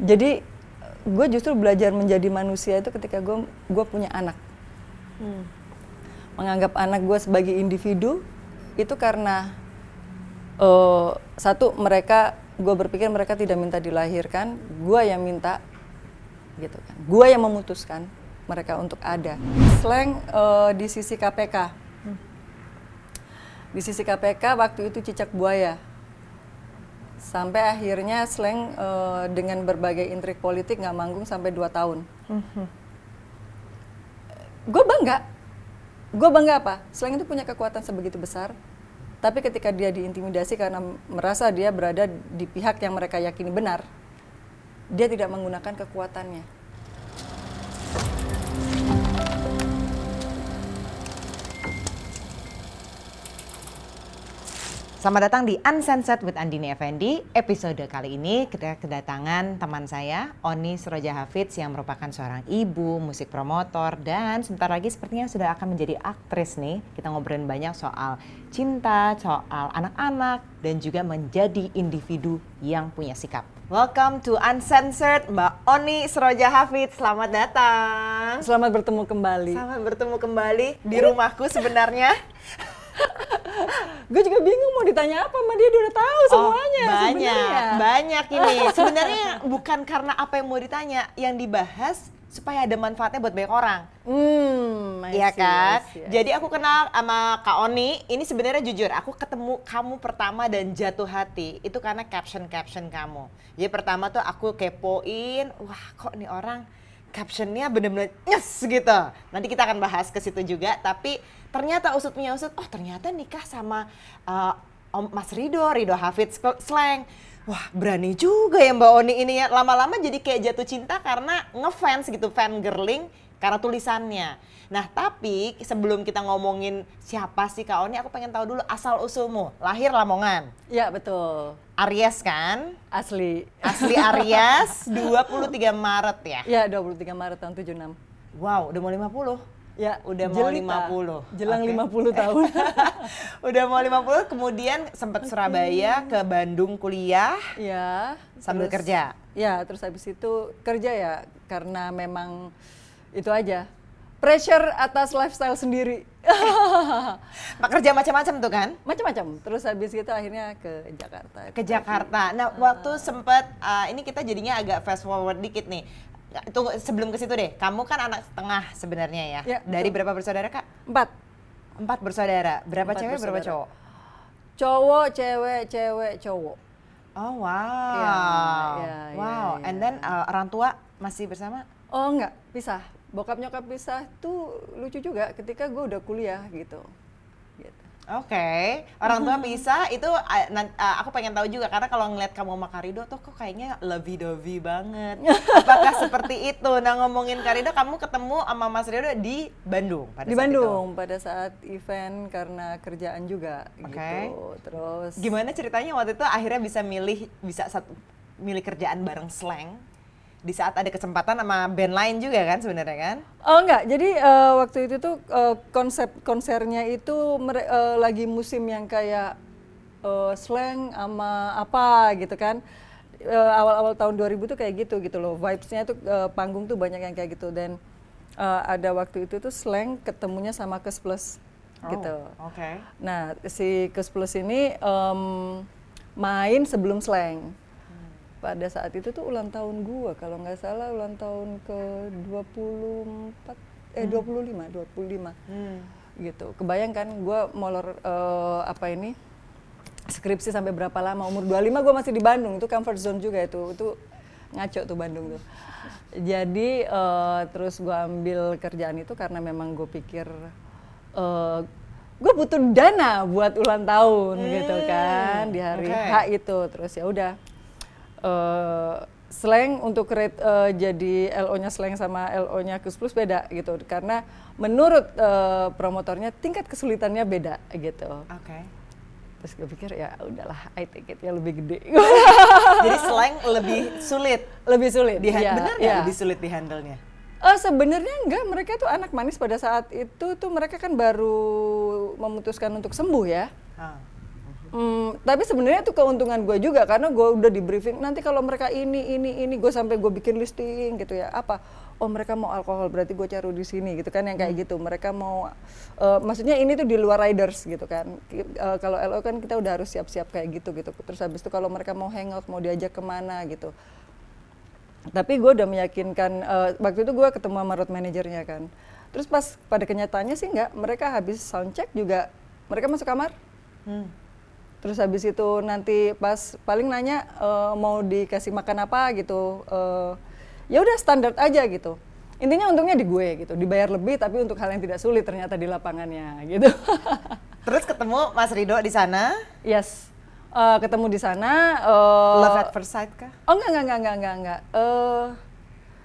Jadi gue justru belajar menjadi manusia itu ketika gue punya anak. Menganggap anak gue sebagai individu itu karena satu, gue berpikir mereka tidak minta dilahirkan, gue yang minta, gitu kan. Gue yang memutuskan mereka untuk ada. Slang di sisi KPK. Di sisi KPK waktu itu cicak buaya. Sampai akhirnya Slang dengan berbagai intrik politik nggak manggung sampai 2 tahun. Gue bangga apa? Slang itu punya kekuatan sebegitu besar. Tapi ketika dia diintimidasi karena merasa dia berada di pihak yang mereka yakini benar, dia tidak menggunakan kekuatannya. Selamat datang di Uncensored with Andini Effendi. Episode kali ini kita kedatangan teman saya, Oni Sroja Hafidz, yang merupakan seorang ibu, musik promotor, dan sebentar lagi sepertinya sudah akan menjadi aktris nih. Kita ngobrolin banyak soal cinta, soal anak-anak, dan juga menjadi individu yang punya sikap. Welcome to Uncensored, Mbak Oni Sroja Hafidz. Selamat datang. Selamat bertemu kembali. Selamat bertemu kembali di rumahku sebenarnya. Gue juga bingung mau ditanya apa sama dia udah tahu semuanya. Banyak ini. Sebenarnya bukan karena apa yang mau ditanya, yang dibahas supaya ada manfaatnya buat banyak orang. Iya kan? Jadi aku kenal sama Kak Oni, ini sebenarnya jujur, aku ketemu kamu pertama dan jatuh hati itu karena caption kamu. Jadi pertama tuh aku kepoin, wah kok nih orang captionnya bener-bener nyes gitu. Nanti kita akan bahas ke situ juga, tapi ternyata usut punya usut, oh ternyata nikah sama Om Mas Rido Hafidz Slang. Wah berani juga ya Mbak Oni ini ya, lama-lama jadi kayak jatuh cinta karena ngefans gitu, fangirling karena tulisannya. Nah tapi sebelum kita ngomongin siapa sih Kak Oni, aku pengen tahu dulu asal usulmu, lahir Lamongan. Iya betul. Aries kan? Asli Aries, 23 Maret ya? Iya 23 Maret tahun 76. Wow, udah mau 50? Ya, udah mau 50. Jelang Okay. 50 tahun. Udah mau 50, kemudian sempat Surabaya ke Bandung kuliah. Iya. Sambil kerja. Ya, terus habis itu kerja ya karena memang itu aja. Pressure atas lifestyle sendiri. Kerja macam-macam tuh kan? Macam-macam. Terus habis itu akhirnya ke Jakarta. Ke Jakarta. Nah, waktu sempat ini kita jadinya agak fast forward dikit nih. Tunggu sebelum ke situ deh. Kamu kan anak tengah sebenarnya ya. Ya dari betul. berapa bersaudara Kak? 4 bersaudara. Berapa 4 cewek, bersaudara. berapa cowok? Cowok, cewek, cowok. Oh wow. Ya, wow. ya. And then orang tua masih bersama? Oh enggak, pisah. Bokap nyokap pisah tuh lucu juga ketika gue udah kuliah gitu. Oke, orang tua pisah itu aku pengen tahu juga karena kalau ngeliat kamu sama Karido tuh kok kayaknya lovey-dovey banget. Apakah seperti itu? Nah ngomongin Karido, kamu ketemu sama Mas Rido di Bandung pada Di saat Bandung itu. pada saat event karena kerjaan juga gitu. Terus gimana ceritanya waktu itu akhirnya bisa milih kerjaan bareng Slang di saat ada kesempatan sama band lain juga kan sebenarnya kan? Oh enggak, jadi waktu itu tuh konsep konsernya itu lagi musim yang kayak Slang sama apa gitu kan. Awal-awal tahun 2000 tuh kayak gitu loh, vibes-nya tuh panggung tuh banyak yang kayak gitu. Dan ada waktu itu tuh Slang ketemunya sama Kes Plus gitu. Oke. Nah si Kes Plus ini main sebelum Slang. Pada saat itu tuh ulang tahun gua, kalau nggak salah ulang tahun ke 25 gitu. Kebayangkan gua molor skripsi sampai berapa lama, umur 25 gua masih di Bandung, itu comfort zone juga itu ngaco tuh Bandung tuh. Jadi terus gua ambil kerjaan itu karena memang gue pikir gue butuh dana buat ulang tahun gitu kan di hari H itu. Terus ya udah. Slang untuk jadi LO-nya Slang sama LO-nya Kes Plus beda gitu karena menurut promotornya tingkat kesulitannya beda gitu. Oke. Terus gue pikir ya udahlah, I take it ya lebih gede. Jadi Slang lebih sulit. Lebih sulit. Bener nggak lebih sulit di handle-nya? Sebenarnya enggak, mereka tuh anak manis pada saat itu tuh mereka kan baru memutuskan untuk sembuh ya. Tapi sebenarnya itu keuntungan gue juga karena gue udah di briefing nanti kalau mereka ini gue sampai gue bikin listing gitu ya apa oh mereka mau alkohol berarti gue cari di sini gitu kan yang kayak gitu mereka mau maksudnya ini tuh di luar riders gitu kan kalau LO kan kita udah harus siap-siap kayak gitu terus habis itu kalau mereka mau hangout mau diajak kemana gitu tapi gue udah meyakinkan waktu itu gue ketemu sama road manajernya kan terus pas pada kenyataannya sih enggak mereka habis sound check juga mereka masuk kamar. Terus habis itu nanti pas paling nanya mau dikasih makan apa gitu, ya udah standar aja gitu. Intinya untungnya di gue gitu, dibayar lebih tapi untuk hal yang tidak sulit ternyata di lapangannya gitu. Terus ketemu Mas Rido di sana? Yes, ketemu di sana. Love at first sight kah? Oh enggak.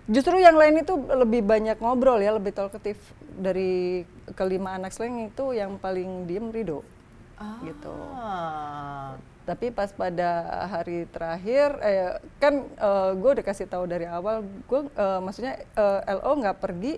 Justru yang lain itu lebih banyak ngobrol ya, lebih talkative dari kelima anak slang itu yang paling diem Rido. Gitu. Tapi pas pada hari terakhir kan gue udah kasih tahu dari awal gue maksudnya LO nggak pergi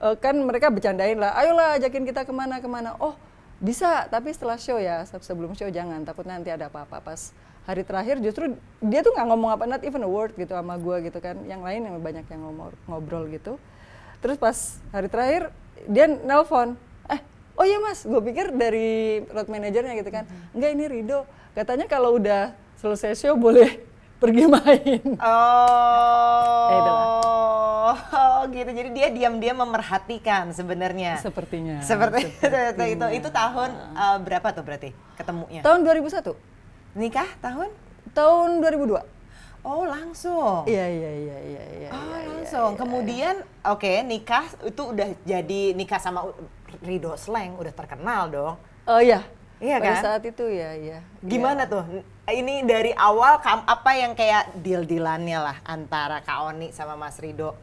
kan mereka bercandain lah ayolah ajakin kita kemana oh bisa tapi setelah show ya sebelum show jangan takut nanti ada apa-apa pas hari terakhir justru dia tuh nggak ngomong apa not even a word gitu sama gue gitu kan yang lain yang banyak yang ngobrol gitu terus pas hari terakhir dia nelpon oh iya mas, gue pikir dari road manajernya gitu kan. Enggak ini Rido, katanya kalau udah selesai show boleh pergi main. Oh gitu, jadi dia diam-diam memerhatikan sebenarnya. Sepertinya. Seperti itu tahun berapa tuh berarti ketemunya? Tahun 2001. Nikah tahun? Tahun 2002. Oh langsung? Iya. Langsung, kemudian oke, nikah itu udah jadi nikah sama Rido Slang, udah terkenal dong. Iya kan? Pada saat itu ya. Gimana tuh? Ini dari awal apa yang kayak deal-dealannya lah antara Kak Oni sama Mas Rido?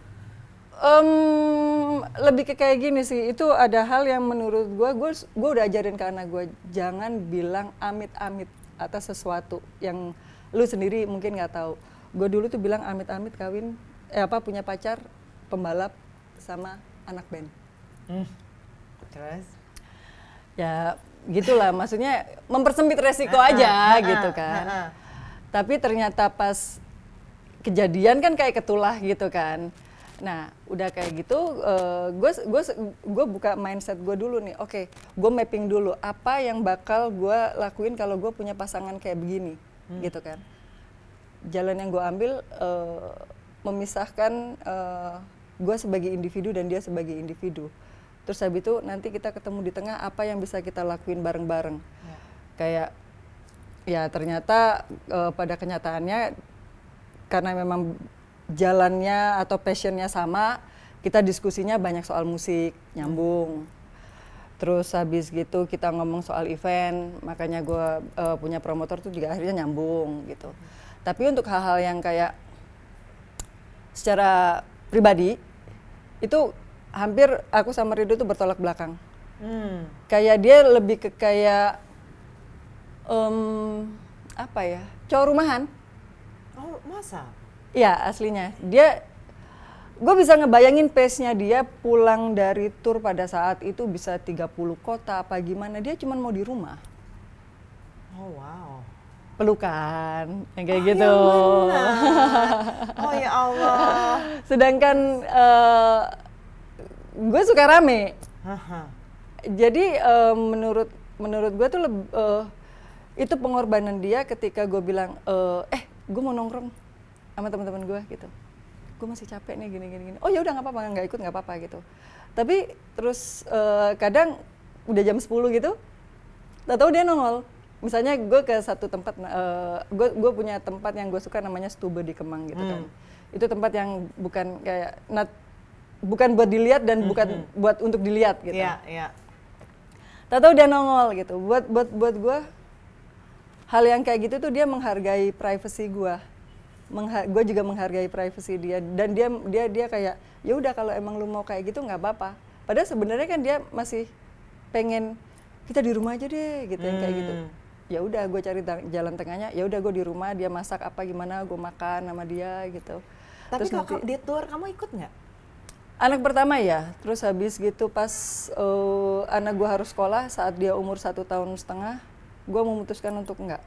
Lebih ke kayak gini sih, itu ada hal yang menurut gue udah ajarin ke anak gue, jangan bilang amit-amit atas sesuatu yang lu sendiri mungkin nggak tahu. Gue dulu tuh bilang amit-amit kawin, punya pacar pembalap sama anak band. Terus? Ya gitulah, maksudnya mempersempit resiko aja gitu kan. Tapi ternyata pas kejadian kan kayak ketulah gitu kan. Nah udah kayak gitu, gue buka mindset gue dulu nih. Oke, gue mapping dulu apa yang bakal gue lakuin kalau gue punya pasangan kayak begini, gitu kan. Jalan yang gue ambil memisahkan gue sebagai individu dan dia sebagai individu. Terus habis itu nanti kita ketemu di tengah apa yang bisa kita lakuin bareng-bareng. Kayak ya ternyata pada kenyataannya karena memang jalannya atau passionnya sama, kita diskusinya banyak soal musik, nyambung. Terus habis gitu kita ngomong soal event, makanya gue punya promotor tuh juga akhirnya nyambung gitu. Tapi untuk hal-hal yang kayak secara pribadi itu hampir aku sama Rido tuh bertolak belakang. Kayak dia lebih ke kayak cowok rumahan. Oh masa? Iya aslinya. Gue bisa ngebayangin pace-nya dia pulang dari tour pada saat itu bisa 30 kota apa gimana. Dia cuma mau di rumah. Oh wow. Pelukan, yang kayak gitu. Yang benar. Oh ya Allah. Sedangkan gue suka rame. Jadi menurut gue tuh itu pengorbanan dia ketika gue bilang gue mau nongkrong sama teman-teman gue gitu. Gue masih capek nih gini. Oh ya udah nggak apa-apa, nggak ikut nggak apa-apa gitu. Tapi terus kadang udah jam 10 gitu, tahu dia nongol. Misalnya gue ke satu tempat, gue punya tempat yang gue suka namanya Stube di Kemang gitu kan. Itu tempat yang bukan kayak bukan buat dilihat dan bukan buat untuk dilihat gitu. Iya. Tahu dia nongol gitu. Buat gue hal yang kayak gitu tuh dia menghargai privacy gue. Gue juga menghargai privacy dia dan dia kayak ya udah kalau emang lu mau kayak gitu nggak apa-apa. Padahal sebenarnya kan dia masih pengen kita di rumah aja deh gitu yang kayak gitu. Ya udah gue cari jalan tengahnya. Ya udah gue di rumah dia masak apa gimana gue makan sama dia gitu. Tapi kalau dia tour kamu ikut nggak? Anak pertama ya, terus habis gitu pas anak gue harus sekolah saat dia umur 1,5 tahun, gue memutuskan untuk enggak.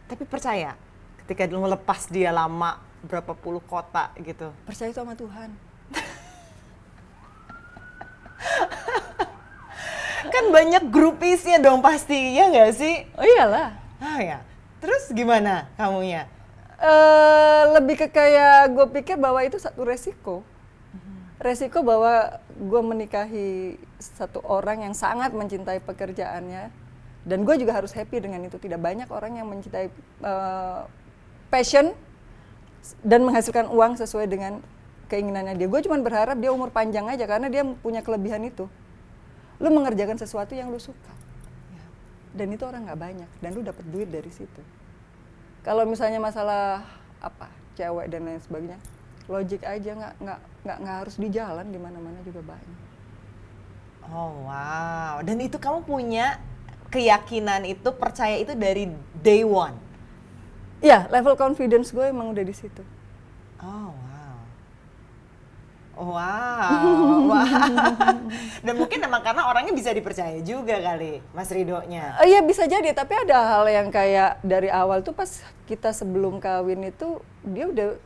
Tapi percaya, ketika lu melepas dia lama, berapa puluh kota gitu. Percaya itu sama Tuhan. Kan banyak grupisnya dong pasti, ya nggak sih? Oh iyalah. Ah ya, terus gimana kamunya? Lebih ke kayak gue pikir bahwa itu satu resiko. Resiko bahwa gue menikahi satu orang yang sangat mencintai pekerjaannya. Dan gue juga harus happy dengan itu. Tidak banyak orang yang mencintai passion dan menghasilkan uang sesuai dengan keinginannya dia. Gue cuma berharap dia umur panjang aja karena dia punya kelebihan itu. Lu mengerjakan sesuatu yang lu suka. Dan itu orang nggak banyak. Dan lu dapat duit dari situ. Kalau misalnya masalah apa cewek dan lain sebagainya, logik aja, nggak harus di jalan, di mana-mana juga banyak. Oh wow, dan itu kamu punya keyakinan itu, percaya itu dari day one? Iya, level confidence gue emang udah di situ. Oh wow, wow, wow. Dan mungkin emang karena orangnya bisa dipercaya juga kali, Mas Ridho-nya. Iya bisa jadi, tapi ada hal yang kayak dari awal tuh pas kita sebelum kawin itu dia udah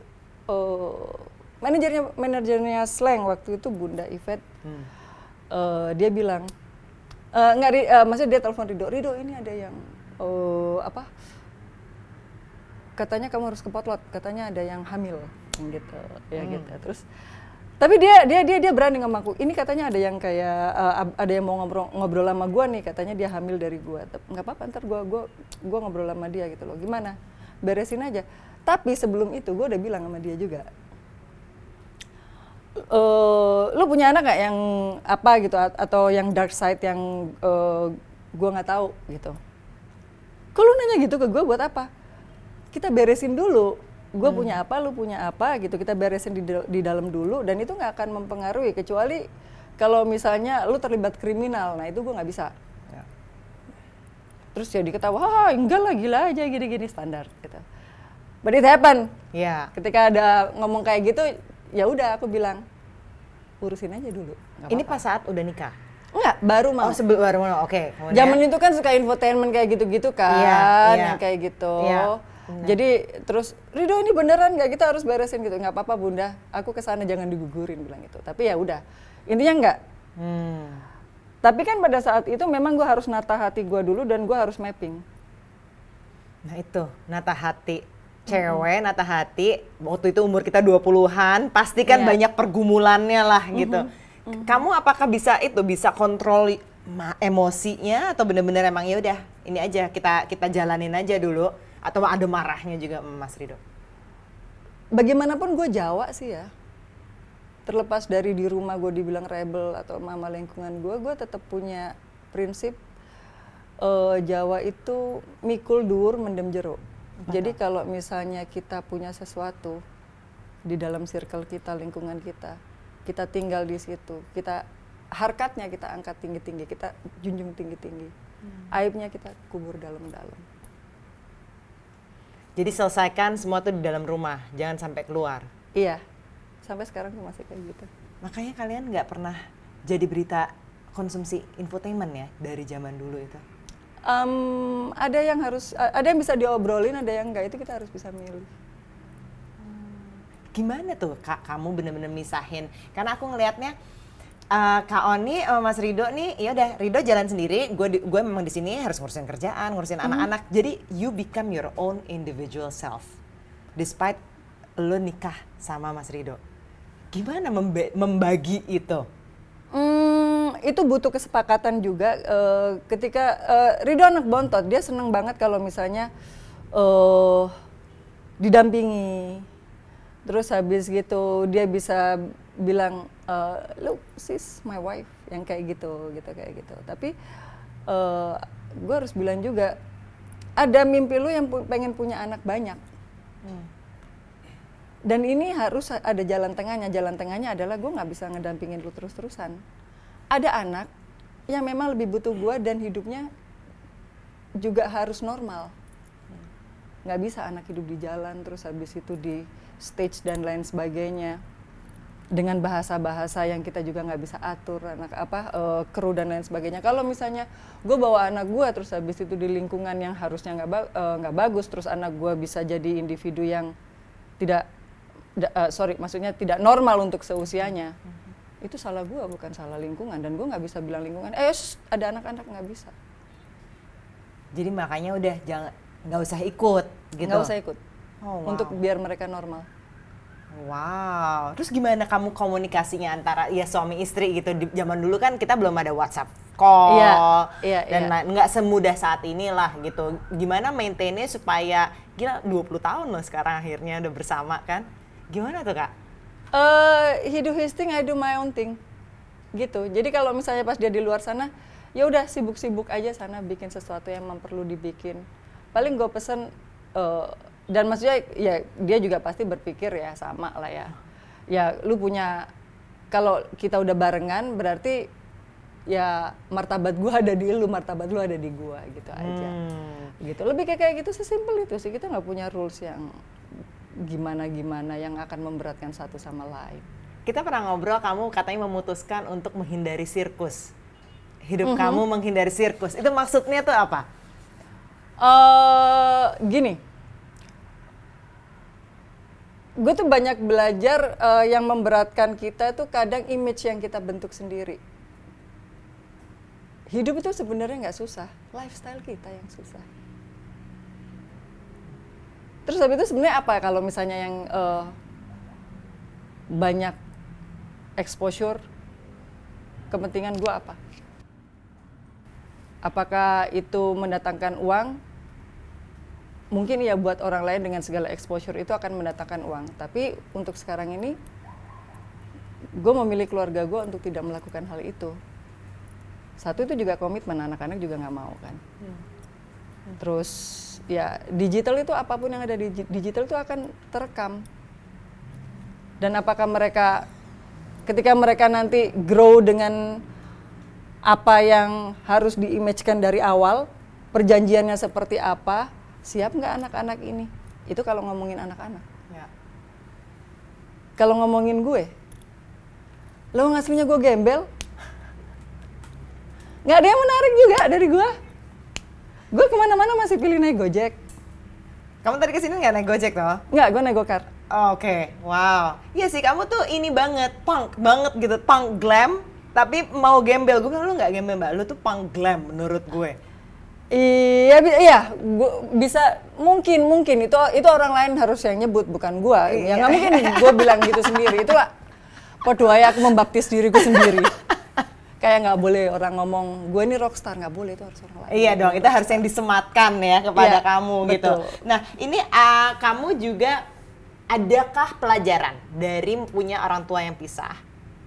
manajernya Slang waktu itu Bunda Yvette, dia bilang maksudnya dia telepon Ridho ini ada yang katanya kamu harus ke potlot, katanya ada yang hamil gitu ya gitu. Terus tapi dia berani sama aku. Ini katanya ada yang kayak ada yang mau ngobrol sama gua nih, katanya dia hamil dari gua. Nggak apa-apa, ntar gua ngobrol sama dia gitu loh. Gimana? Beresin aja. Tapi sebelum itu gua udah bilang sama dia juga. Lu punya anak nggak yang apa gitu atau yang dark side yang gua nggak tahu gitu. Kok lu nanya gitu ke gua buat apa? Kita beresin dulu. Gue punya apa, lu punya apa gitu, kita beresin di dalam dulu, dan itu nggak akan mempengaruhi kecuali kalau misalnya lu terlibat kriminal, nah itu gue nggak bisa. Ya. Terus jadi ketawa, wah enggak lah, gila aja gini-gini standar gitu. But it happen. Ya. Ketika ada ngomong kayak gitu, ya udah aku bilang urusin aja dulu. Ini pas saat udah nikah? Enggak, baru mau. Oh baru mau, oke. Zaman itu kan suka infotainment kayak gitu-gitu kan, yang kayak gitu. Nah. Jadi terus Ridho ini beneran nggak, kita harus beresin gitu. Nggak apa-apa Bunda, aku kesana jangan digugurin, bilang gitu. Tapi ya udah, intinya nggak. Tapi kan pada saat itu memang gue harus nata hati gue dulu dan gue harus mapping. Nah itu, nata hati. Cewek nata hati, waktu itu umur kita 20-an, pasti kan banyak pergumulannya lah gitu. Kamu apakah bisa kontrol emosinya atau bener-bener emang ya udah ini aja kita jalanin aja dulu? Atau ada marahnya juga Mas Ridho? Bagaimanapun gue Jawa sih ya. Terlepas dari di rumah gue dibilang rebel atau mama lingkungan gue tetap punya prinsip Jawa itu mikul dur mendem jero. Jadi kalau misalnya kita punya sesuatu di dalam circle kita, lingkungan kita tinggal di situ, kita harkatnya kita angkat tinggi-tinggi, kita junjung tinggi-tinggi. Aibnya kita kubur dalam-dalam. Jadi selesaikan semua tuh di dalam rumah, jangan sampai keluar. Iya, sampai sekarang tuh masih kayak gitu. Makanya kalian nggak pernah jadi berita konsumsi infotainment ya dari zaman dulu itu? Ada yang bisa diobrolin, ada yang nggak, itu kita harus bisa milih. Gimana tuh Kak, kamu bener-bener misahin? Karena aku ngelihatnya Kak Oni sama Mas Ridho nih, ya udah Ridho jalan sendiri, gue memang di sini harus ngurusin kerjaan, ngurusin anak-anak. Jadi you become your own individual self. Despite lo nikah sama Mas Ridho. Gimana membagi itu? Itu butuh kesepakatan juga. Ketika Ridho anak bontot, dia seneng banget kalau misalnya didampingi. Terus habis gitu dia bisa bilang, look sis my wife, yang kayak gitu. Tapi gue harus bilang juga, ada mimpi lu yang pengen punya anak banyak. Dan ini harus ada jalan tengahnya. Jalan tengahnya adalah gue nggak bisa ngedampingin lu terus-terusan. Ada anak yang memang lebih butuh gue dan hidupnya juga harus normal. Nggak bisa anak hidup di jalan terus habis itu di stage dan lain sebagainya. dengan bahasa-bahasa yang kita juga nggak bisa atur, kru dan lain sebagainya. Kalau misalnya gue bawa anak gue terus habis itu di lingkungan yang harusnya nggak bagus, terus anak gue bisa jadi individu yang maksudnya tidak normal untuk seusianya, itu salah gue, bukan salah lingkungan. Dan gue nggak bisa bilang lingkungan, ada anak-anak, nggak bisa. Jadi makanya udah nggak usah ikut gitu. Nggak usah ikut. Oh, wow. Untuk biar mereka normal. Wow. Terus gimana kamu komunikasinya antara suami istri gitu? Di zaman dulu kan kita belum ada WhatsApp call. Dan nggak semudah saat inilah gitu. Gimana maintainnya supaya gila 20 tahun loh sekarang akhirnya udah bersama kan? Gimana tuh, Kak? He do his thing, I do my own thing. Gitu. Jadi kalau misalnya pas dia di luar sana, ya udah sibuk-sibuk aja sana bikin sesuatu yang perlu dibikin. Paling gue pesen dan maksudnya ya dia juga pasti berpikir ya sama lah ya. Ya lu punya, kalau kita udah barengan berarti ya martabat gua ada di lu, martabat lu ada di gua gitu aja. Gitu. Lebih kayak gitu, sesimpel itu sih. Kita nggak punya rules yang gimana-gimana yang akan memberatkan satu sama lain. Kita pernah ngobrol, kamu katanya memutuskan untuk menghindari sirkus. Hidup kamu menghindari sirkus. Itu maksudnya tuh apa? Gini. Gue tuh banyak belajar yang memberatkan kita tuh kadang image yang kita bentuk sendiri. Hidup itu sebenarnya nggak susah, lifestyle kita yang susah. Terus habis itu sebenarnya apa kalau misalnya yang banyak exposure, kepentingan gue apa? Apakah itu mendatangkan uang? Mungkin ya buat orang lain dengan segala exposure itu akan mendatangkan uang. Tapi untuk sekarang ini, gue memilih keluarga gue untuk tidak melakukan hal itu. Satu itu juga komitmen, anak-anak juga nggak mau kan. Terus ya digital itu apapun yang ada di digital itu akan terekam. Dan apakah mereka, ketika mereka nanti grow dengan apa yang harus di-image-kan dari awal, perjanjiannya seperti apa, siap nggak anak-anak ini? Itu kalau ngomongin anak-anak. Ya. Kalau ngomongin gue, lo ngasihnya gue gembel, nggak ada yang menarik juga dari gue. Gue kemana-mana masih pilih naik Gojek. Kamu tadi kesini nggak naik Gojek toh? Nggak, gue naik Gokar. Oke, wow. Iya sih, kamu tuh ini banget, punk banget gitu, punk glam, tapi mau gembel. Gue bilang, lu nggak gembel mbak, lu tuh punk glam menurut gue. Iya, bisa mungkin itu orang lain harus yang nyebut, bukan gua. Ya nggak mungkin gua bilang gitu sendiri. Itulah podo aja aku membaptis diriku sendiri. Kayak nggak boleh orang ngomong gue ini rockstar, nggak boleh, itu harus orang lain. Iya dong, itu harus yang disematkan ya kepada kamu gitu. Betul. Nah ini kamu juga adakah pelajaran dari punya orang tua yang pisah,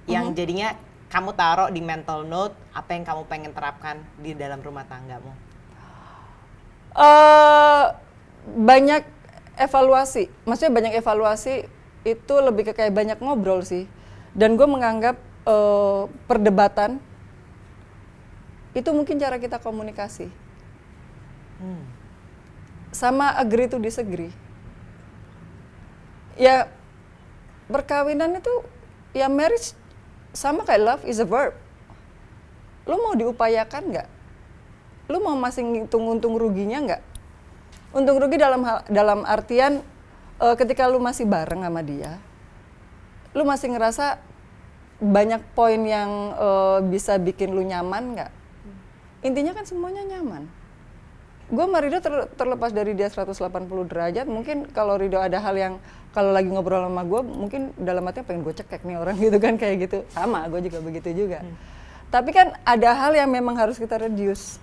yang jadinya kamu taruh di mental note apa yang kamu pengen terapkan di dalam rumah tanggamu? Banyak evaluasi, maksudnya banyak evaluasi itu lebih ke kayak banyak ngobrol sih. Dan gue menganggap perdebatan itu mungkin cara kita komunikasi. Sama agree to disagree. Ya perkawinan itu, ya marriage sama kayak love is a verb. Lo mau diupayakan nggak? Lu mau masih ngitung untung ruginya nggak? Untung rugi dalam artian ketika lu masih bareng sama dia, lu masih ngerasa banyak poin yang bisa bikin lu nyaman nggak? Intinya kan semuanya nyaman. Gue sama Rido terlepas dari dia 180 derajat, mungkin kalau Rido ada hal yang kalau lagi ngobrol sama gue, mungkin dalam hatinya pengen gue cekek nih orang gitu kan, kayak gitu. Sama, gue juga begitu juga. Tapi kan ada hal yang memang harus kita reduce.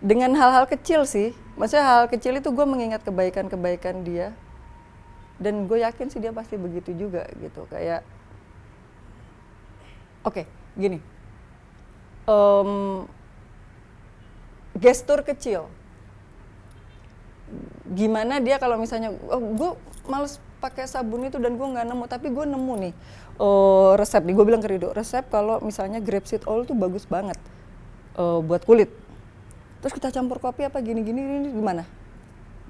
Dengan hal-hal kecil sih, maksudnya hal kecil itu gue mengingat kebaikan-kebaikan dia, dan gue yakin sih dia pasti begitu juga gitu. Kayak oke, gini, gestur kecil, gimana dia kalau misalnya gue males pakai sabun itu dan gue nggak nemu, tapi gue nemu nih resep nih, gue bilang ke Rido, resep kalau misalnya grapeseed oil tuh bagus banget buat kulit. Terus kita campur kopi apa gini-gini gimana?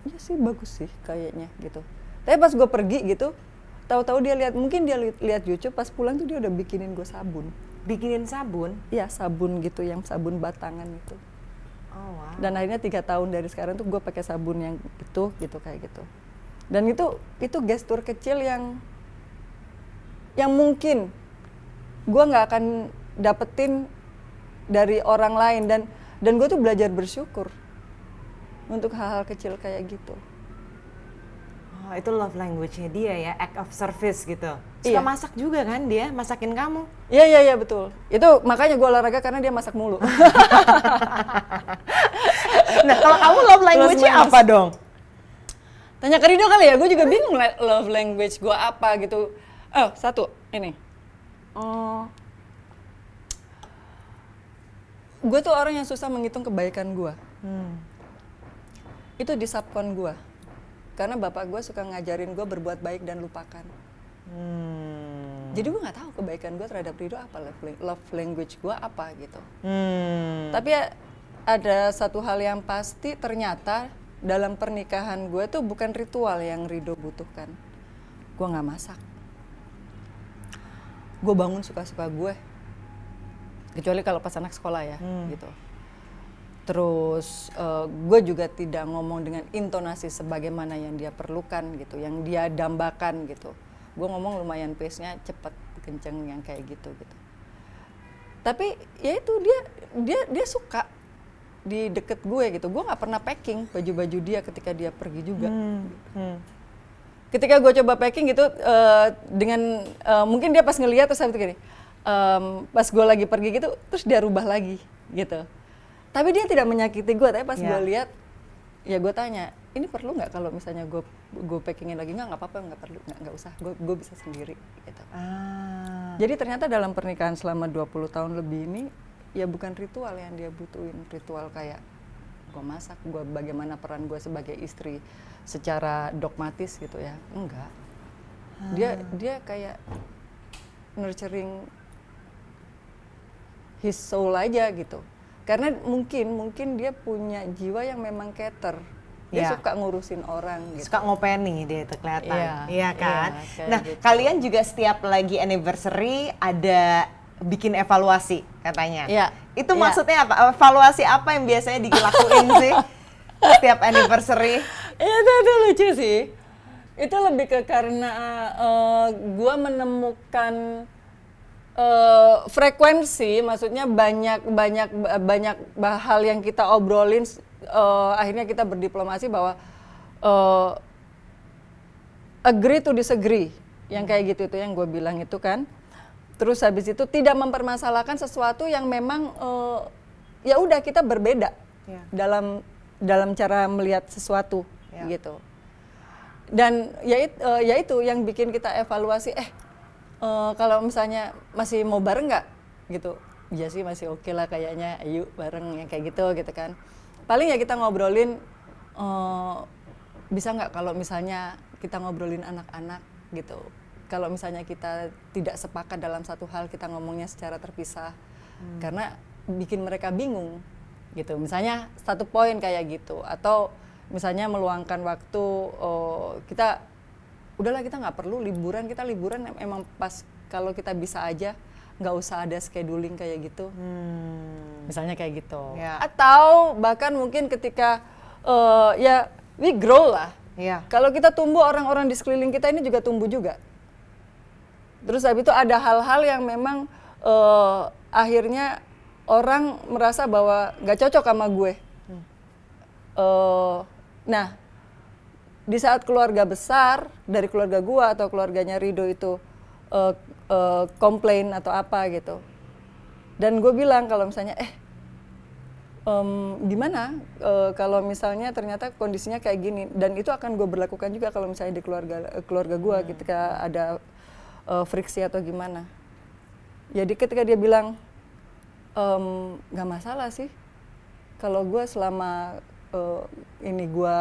Ya sih bagus sih kayaknya gitu. Tapi pas gue pergi gitu, tahu-tahu dia mungkin dia lihat YouTube, pas pulang tuh dia udah bikinin gue sabun. Bikinin sabun? Iya, sabun gitu, yang sabun batangan itu. Oh, wow. Dan akhirnya 3 tahun dari sekarang tuh gue pakai sabun yang itu gitu, kayak gitu. Dan itu gestur kecil yang mungkin gue nggak akan dapetin dari orang lain, dan gue tuh belajar bersyukur untuk hal-hal kecil kayak gitu. Oh, itu love language-nya dia ya, act of service gitu. Suka Iya. masak juga kan dia, masakin kamu? Iya betul. Itu makanya gue olahraga karena dia masak mulu. Nah, kalau kamu love language-nya apa dong? Tanya ke Rido kali ya, gue juga bingung love language gue apa gitu. Oh, satu, ini. Gue tuh orang yang susah menghitung kebaikan gue. Itu di subkon gue. Karena bapak gue suka ngajarin gue berbuat baik dan lupakan. Jadi gue nggak tahu kebaikan gue terhadap Rido apa, love language gue apa gitu. Tapi ada satu hal yang pasti, ternyata dalam pernikahan gue tuh bukan ritual yang Rido butuhkan. Gue nggak masak. Gue bangun suka-suka gue. Kecuali kalau pas anak sekolah ya, gitu. Terus gue juga tidak ngomong dengan intonasi sebagaimana yang dia perlukan gitu, yang dia dambakan gitu. Gue ngomong lumayan pace-nya cepet, kenceng, yang kayak gitu. Tapi ya itu dia suka di deket gue gitu. Gue nggak pernah packing baju-baju dia ketika dia pergi juga. Ketika gue coba packing gitu, dengan mungkin dia pas ngeliat terus habis gini, pas gue lagi pergi gitu, terus dia rubah lagi gitu. Tapi dia tidak menyakiti gue, tapi pas gue lihat, ya gue tanya, ini perlu nggak kalau misalnya gue packingin lagi? Nggak apa-apa, nggak perlu, nggak usah, gue bisa sendiri gitu. Jadi ternyata dalam pernikahan selama 20 tahun lebih ini, ya bukan ritual yang dia butuhin, ritual kayak gue masak, gue bagaimana peran gue sebagai istri secara dogmatis gitu ya, enggak. Dia kayak nurturing his soul aja gitu. Karena mungkin dia punya jiwa yang memang cater. Dia suka ngurusin orang gitu. Suka ngopeni dia itu kelihatan. Iya kan? Iya, nah, gitu. Kalian juga setiap lagi anniversary ada bikin evaluasi katanya. Iya. Itu maksudnya apa? Evaluasi apa yang biasanya dilakuin sih setiap anniversary? Itu lucu sih. Itu lebih ke karena gua menemukan frekuensi, maksudnya banyak hal yang kita obrolin, akhirnya kita berdiplomasi bahwa agree to disagree, yang kayak gitu itu yang gue bilang itu kan. Terus habis itu tidak mempermasalahkan sesuatu yang memang ya udah kita berbeda dalam cara melihat sesuatu gitu. Dan ya itu yang bikin kita evaluasi, kalau misalnya masih mau bareng nggak gitu, ya sih masih oke lah kayaknya, ayo bareng yang kayak gitu kan. Paling ya kita ngobrolin, bisa nggak kalau misalnya kita ngobrolin anak-anak gitu. Kalau misalnya kita tidak sepakat dalam satu hal, kita ngomongnya secara terpisah, karena bikin mereka bingung gitu. Misalnya satu poin kayak gitu, atau misalnya meluangkan waktu, kita udahlah kita nggak perlu liburan, kita liburan emang pas kalau kita bisa aja, nggak usah ada scheduling kayak gitu. Misalnya kayak gitu. Atau bahkan mungkin ketika ya we grow lah. Kalau kita tumbuh, orang-orang di sekeliling kita ini juga tumbuh juga. Terus habis itu ada hal-hal yang memang akhirnya orang merasa bahwa nggak cocok sama gue. Nah, di saat keluarga besar dari keluarga gua atau keluarganya Rido itu komplain atau apa gitu, dan gue bilang kalau misalnya gimana kalau misalnya ternyata kondisinya kayak gini, dan itu akan gue berlakukan juga kalau misalnya di keluarga gue ketika ada friksi atau gimana. Jadi ketika dia bilang nggak masalah sih kalau gue selama ini gue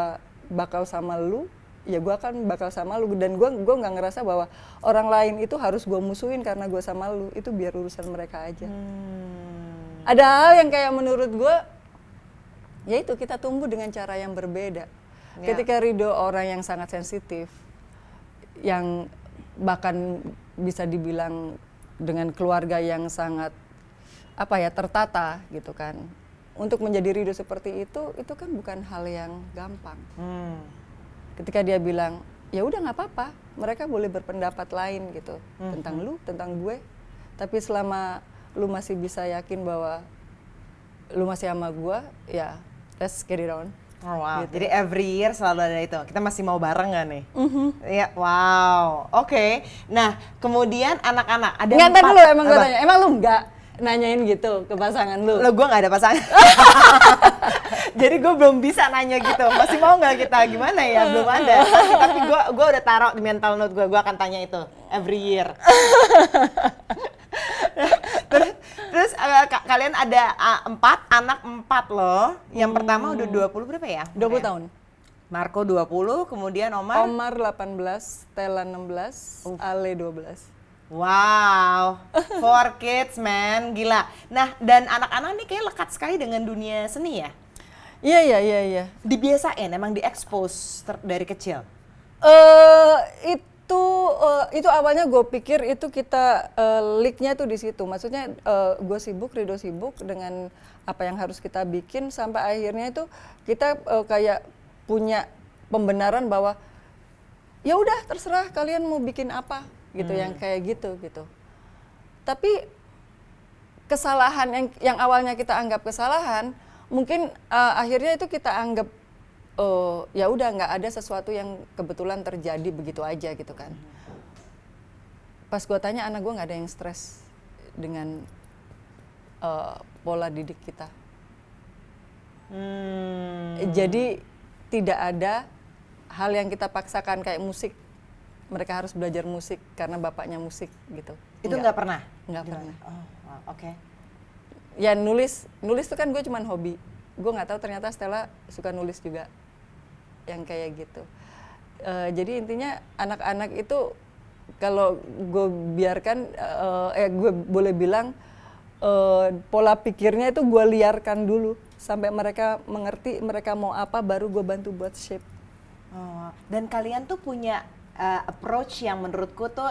bakal sama lu, ya gue akan bakal sama lu, dan gue nggak ngerasa bahwa orang lain itu harus gue musuhin karena gue sama lu, itu biar urusan mereka aja. Ada hal yang kayak menurut gue, ya itu kita tumbuh dengan cara yang berbeda. Ketika Rido orang yang sangat sensitif, yang bahkan bisa dibilang dengan keluarga yang sangat tertata gitu kan. Untuk menjadi Rido seperti itu kan bukan hal yang gampang. Ketika dia bilang, ya udah nggak apa-apa, mereka boleh berpendapat lain gitu tentang lu, tentang gue. Tapi selama lu masih bisa yakin bahwa lu masih sama gue, ya let's get it on. Oh wow, Gitu. jadi every year selalu ada itu. Kita masih mau bareng nggak nih? Ya, wow. Oke. Nah, kemudian anak-anak ada Nggak, ntar 4. dulu emang gue Apa? tanya, emang lu nggak nanyain gitu ke pasangan lu? Lo gue nggak ada pasangan. Jadi gue belum bisa nanya gitu. Masih mau nggak kita? Gimana ya? Belum ada. Tapi gue udah taruh di mental note gue akan tanya itu every year. Terus kalian ada 4 anak 4 loh. Yang pertama udah 20 berapa ya? 20 tahun. Marco 20, kemudian Omar? Omar 18, Stella 16, Ale 12. Wow, 4 kids man, gila. Nah, dan anak-anak nih kayak lekat sekali dengan dunia seni ya? Iya. Dibiasain, emang diekspos dari kecil? Itu awalnya gue pikir itu kita leak-nya tuh di situ. Maksudnya gue sibuk, Rido sibuk dengan apa yang harus kita bikin sampai akhirnya itu kita kayak punya pembenaran bahwa ya udah terserah kalian mau bikin apa gitu, yang kayak gitu. Tapi kesalahan yang awalnya kita anggap kesalahan, mungkin akhirnya itu kita anggap ya udah nggak ada sesuatu yang kebetulan terjadi begitu aja gitu kan. Pas gue tanya, anak gue nggak ada yang stres dengan pola didik kita. Jadi tidak ada hal yang kita paksakan kayak musik. Mereka harus belajar musik karena bapaknya musik gitu. Itu nggak pernah? Nggak pernah. Oh, oke. Ya nulis tuh kan gue cuman hobi. Gue nggak tahu ternyata Stella suka nulis juga. Yang kayak gitu. Jadi intinya anak-anak itu kalau gue biarkan, gue boleh bilang pola pikirnya itu gue liarkan dulu sampai mereka mengerti mereka mau apa, baru gue bantu buat shape. Dan kalian tuh punya approach yang menurutku tuh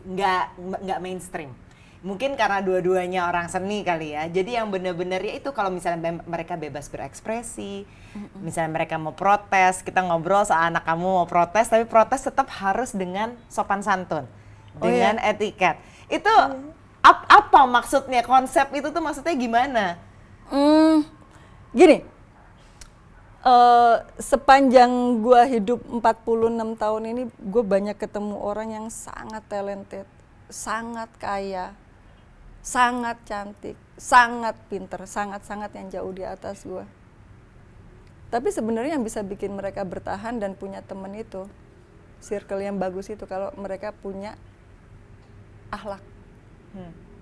nggak mainstream. Mungkin karena dua-duanya orang seni kali ya. Jadi yang bener-bener ya itu kalau misalnya mereka bebas berekspresi, misalnya mereka mau protes, kita ngobrol soal anak kamu mau protes, tapi protes tetap harus dengan sopan santun, dengan etiket. Itu apa maksudnya? Konsep itu tuh maksudnya gimana? Gini, sepanjang gua hidup 46 tahun ini, gue banyak ketemu orang yang sangat talented, sangat kaya, sangat cantik, sangat pinter, sangat-sangat yang jauh di atas gue. Tapi sebenarnya yang bisa bikin mereka bertahan dan punya temen itu, circle yang bagus itu, kalau mereka punya akhlak,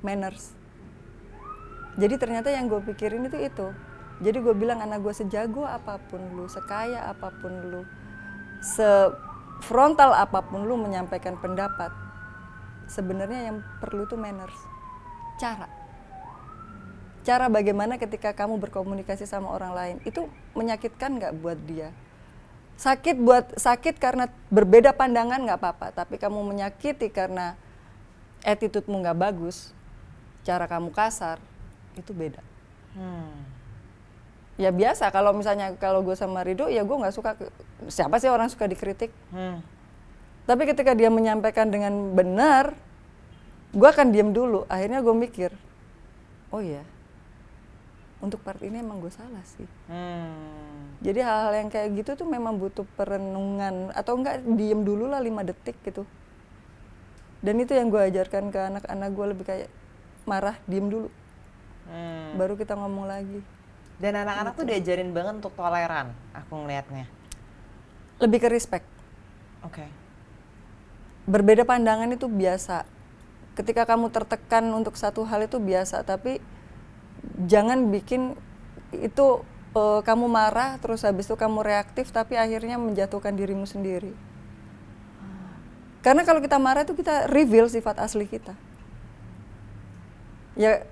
manners. Jadi ternyata yang gue pikirin itu. Jadi gue bilang, anak gue sejago apapun lu, sekaya apapun lu, sefrontal apapun lu menyampaikan pendapat, sebenarnya yang perlu tuh manners. Cara bagaimana ketika kamu berkomunikasi sama orang lain, itu menyakitkan nggak buat dia? Sakit karena berbeda pandangan nggak apa-apa, tapi kamu menyakiti karena attitude-mu nggak bagus, cara kamu kasar, itu beda. Ya biasa, kalau misalnya kalau gue sama Rido, ya gue nggak suka, siapa sih orang suka dikritik? Tapi ketika dia menyampaikan dengan benar, gue akan diam dulu. Akhirnya gue mikir, oh iya, untuk part ini emang gue salah sih. Jadi hal-hal yang kayak gitu tuh memang butuh perenungan, atau enggak diem dulu lah 5 detik gitu. Dan itu yang gue ajarkan ke anak-anak gue, lebih kayak marah, diem dulu, baru kita ngomong lagi. Dan anak-anak tuh diajarin banget untuk toleran, aku ngelihatnya. Lebih ke respect. Oke. Berbeda pandangan itu biasa. Ketika kamu tertekan untuk satu hal itu biasa, tapi jangan bikin itu kamu marah, terus habis itu kamu reaktif, tapi akhirnya menjatuhkan dirimu sendiri. Karena kalau kita marah itu kita reveal sifat asli kita. Ya,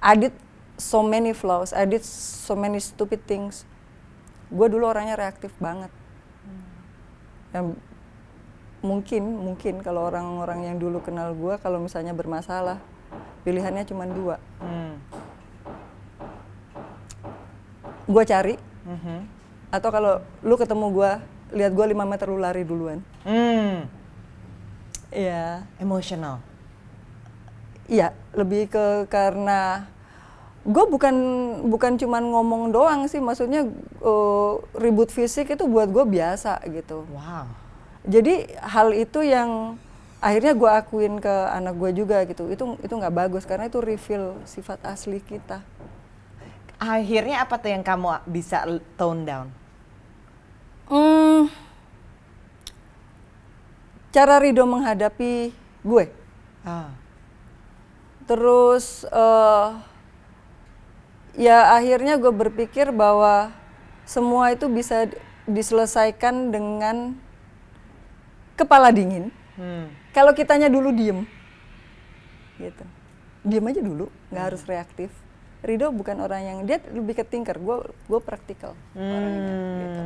I did so many flaws, I did so many stupid things. Gue dulu orangnya reaktif banget. Yang mungkin kalau orang-orang yang dulu kenal gue, kalau misalnya bermasalah, pilihannya cuma 2. Gue cari, atau kalau lu ketemu gue, lihat gue 5 meter, lu lari duluan. Iya. Emosional. Iya, lebih ke karena gue bukan cuman ngomong doang sih, maksudnya ribut fisik itu buat gue biasa gitu. Wow. Jadi hal itu yang akhirnya gue akuin ke anak gue juga gitu. Itu nggak bagus karena itu reveal sifat asli kita. Akhirnya apa tuh yang kamu bisa tone down? Cara Rido menghadapi gue. Terus ya akhirnya gue berpikir bahwa semua itu bisa diselesaikan dengan kepala dingin. Kalau kitanya dulu diem, gitu, diem aja dulu, nggak harus reaktif. Rido bukan orang yang, dia lebih ke thinker, gue praktikal orangnya, gitu.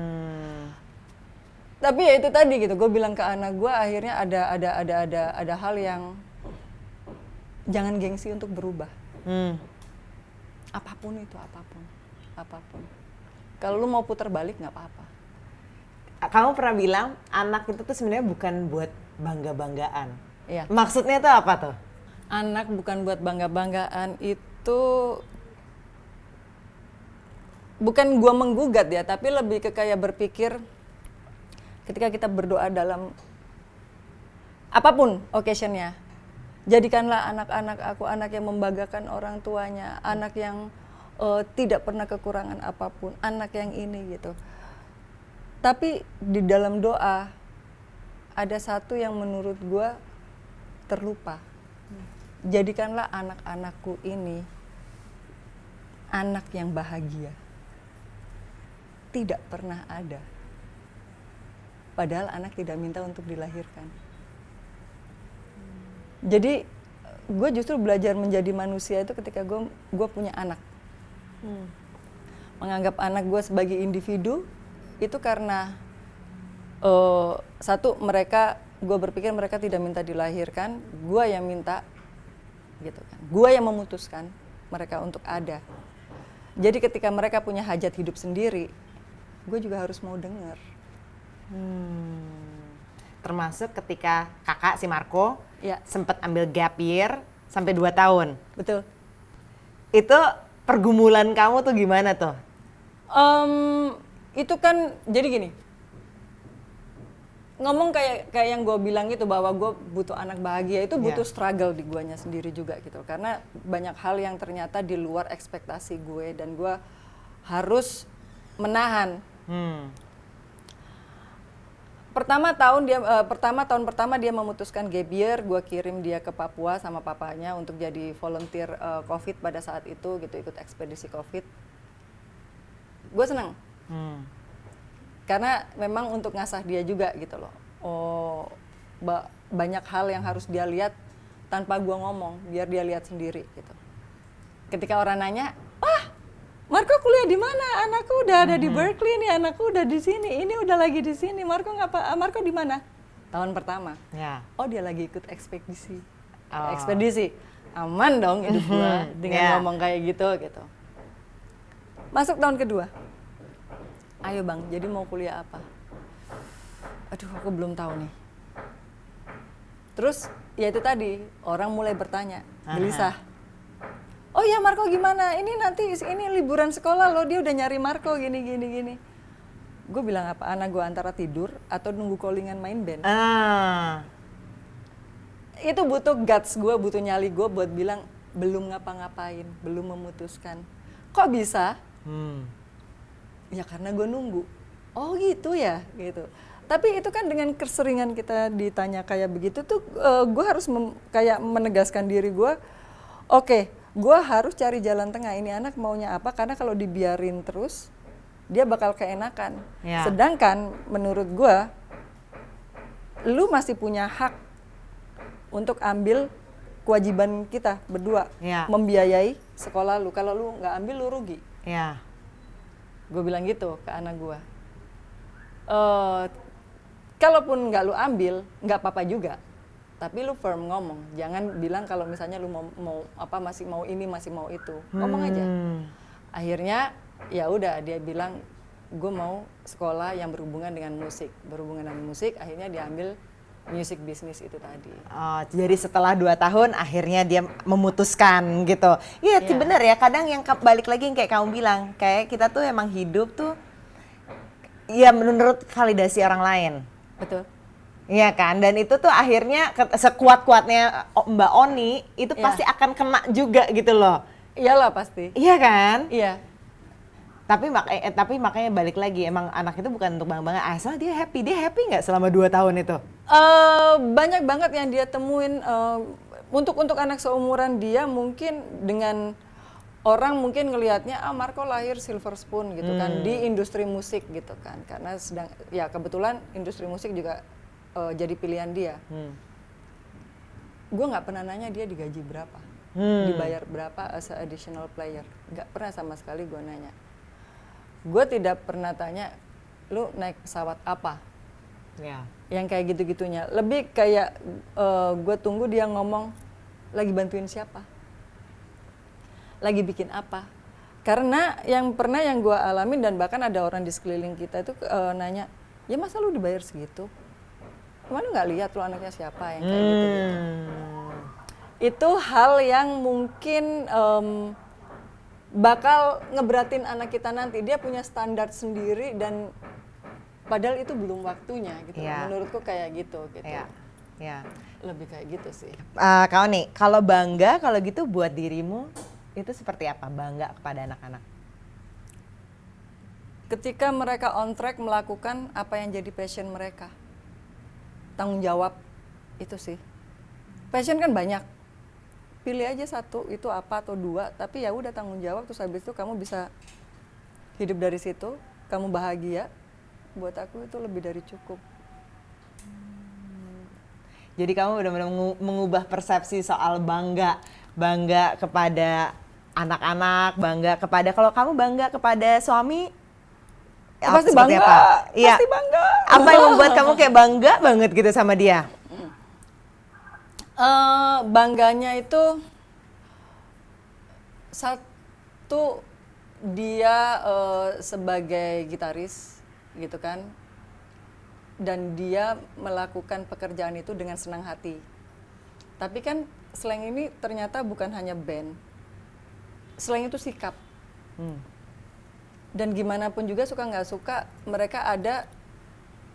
Tapi ya itu tadi gitu, gue bilang ke anak gue akhirnya ada hal yang jangan gengsi untuk berubah. Apapun itu, apapun. Kalau lu mau putar balik nggak apa-apa. Kamu pernah bilang anak itu tuh sebenarnya bukan buat bangga-banggaan. Iya. Maksudnya tuh apa tuh? Anak bukan buat bangga-banggaan itu bukan gua menggugat ya, tapi lebih ke kayak berpikir ketika kita berdoa dalam apapun occasionnya, jadikanlah anak-anak aku anak yang membanggakan orang tuanya, anak yang tidak pernah kekurangan apapun, anak yang ini gitu. Tapi di dalam doa ada satu yang menurut gue terlupa. Jadikanlah anak-anakku ini anak yang bahagia. Tidak pernah ada. Padahal anak tidak minta untuk dilahirkan. Jadi gue justru belajar menjadi manusia itu ketika gue punya anak. Menganggap anak gue sebagai individu itu karena satu, gue berpikir mereka tidak minta dilahirkan, gue yang minta, gitu kan. Gue yang memutuskan mereka untuk ada. Jadi ketika mereka punya hajat hidup sendiri, gue juga harus mau dengar. Termasuk ketika kakak si Marco ya, sempat ambil gap year sampai 2 tahun. Betul. Itu pergumulan kamu tuh gimana tuh? Itu kan jadi gini, ngomong kayak yang gue bilang itu bahwa gue butuh anak bahagia itu butuh struggle di guanya sendiri juga gitu, karena banyak hal yang ternyata di luar ekspektasi gue dan gue harus menahan. Tahun pertama dia memutuskan gap year, gue kirim dia ke Papua sama papanya untuk jadi volunteer COVID pada saat itu gitu, ikut ekspedisi COVID. Gue senang. Karena memang untuk ngasah dia juga gitu loh. Banyak hal yang harus dia lihat tanpa gue ngomong, biar dia lihat sendiri gitu. Ketika orang nanya, Marco kuliah di mana? Anakku udah ada di Berkeley nih, anakku udah di sini, ini udah lagi di sini. Marco di mana? Tahun pertama. Oh, dia lagi ikut ekspedisi. Ekspedisi. Aman dong hidup gue dengan ngomong kayak gitu. Masuk tahun kedua. Ayo bang, jadi mau kuliah apa? Aduh, aku belum tahu nih. Terus ya itu tadi, orang mulai bertanya, gelisah. Oh ya Marco gimana? Ini nanti ini liburan sekolah loh, dia udah nyari Marco gini. Gue bilang apa? Anak gue antara tidur atau nunggu callingan main band. Itu butuh guts gue, butuh nyali gue buat bilang belum ngapa-ngapain, belum memutuskan. Kok bisa? Ya karena gue nunggu. Oh gitu ya, gitu. Tapi itu kan dengan keseringan kita ditanya kayak begitu tuh, gue harus kayak menegaskan diri gue. Oke, gue harus cari jalan tengah, ini anak maunya apa, karena kalau dibiarin terus dia bakal keenakan. Sedangkan menurut gue lu masih punya hak untuk ambil kewajiban kita berdua, membiayai sekolah lu. Kalau lu nggak ambil, lu rugi. Gue bilang gitu ke anak gue. kalaupun nggak lu ambil, nggak apa-apa juga. Tapi lu firm ngomong, jangan bilang kalau misalnya lu mau apa masih mau ini masih mau itu, ngomong aja. Akhirnya ya udah dia bilang gue mau sekolah yang berhubungan dengan musik, akhirnya diambil music business itu tadi. Oh, jadi setelah 2 tahun akhirnya dia memutuskan gitu. Iya, bener ya, kadang yang balik lagi yang kayak kamu bilang, kayak kita tuh emang hidup tuh ya menurut validasi orang lain. Betul. Iya kan, dan itu tuh akhirnya sekuat-kuatnya Mbak Oni itu pasti akan kena juga gitu loh. Iyalah pasti. Iya kan? Iya. Tapi makanya balik lagi, emang anak itu bukan untuk bangga-bangga, asal dia happy nggak selama 2 tahun itu? Banyak banget yang dia temuin, untuk anak seumuran dia mungkin dengan orang mungkin ngelihatnya Marco lahir silver spoon gitu kan di industri musik gitu kan, karena ya kebetulan industri musik juga jadi pilihan dia. Gue nggak pernah nanya dia digaji berapa, dibayar berapa as a additional player, nggak pernah sama sekali gue nanya. Gue tidak pernah tanya, lu naik pesawat apa? Ya. Yang kayak gitu-gitunya. Lebih kayak gue tunggu dia ngomong, lagi bantuin siapa? Lagi bikin apa? Karena yang gue alamin dan bahkan ada orang di sekeliling kita itu nanya, ya masa lu dibayar segitu? Kemana nggak lihat lu anaknya siapa yang kayak gitu-gitu. Itu hal yang mungkin bakal ngeberatin anak kita nanti. Dia punya standar sendiri dan padahal itu belum waktunya gitu. Menurutku kayak gitu. Ya. Lebih kayak gitu sih. Kau nih, kalau bangga kalau gitu buat dirimu itu seperti apa bangga kepada anak-anak? Ketika mereka on track melakukan apa yang jadi passion mereka. Tanggung jawab itu sih. Passion kan banyak. Pilih aja satu, itu apa atau 2, tapi ya udah tanggung jawab, terus habis itu kamu bisa hidup dari situ, kamu bahagia. Buat aku itu lebih dari cukup. Jadi kamu benar-benar mengubah persepsi soal bangga kepada anak-anak, bangga kepada, kalau kamu bangga kepada suami, pasti bangga. Apa? Iya. Pasti bangga. Apa yang membuat kamu kayak bangga banget gitu sama dia? Bangganya itu satu, dia sebagai gitaris gitu kan, dan dia melakukan pekerjaan itu dengan senang hati. Tapi kan slang ini ternyata bukan hanya band, slang itu sikap. Dan gimana pun juga suka nggak suka, mereka ada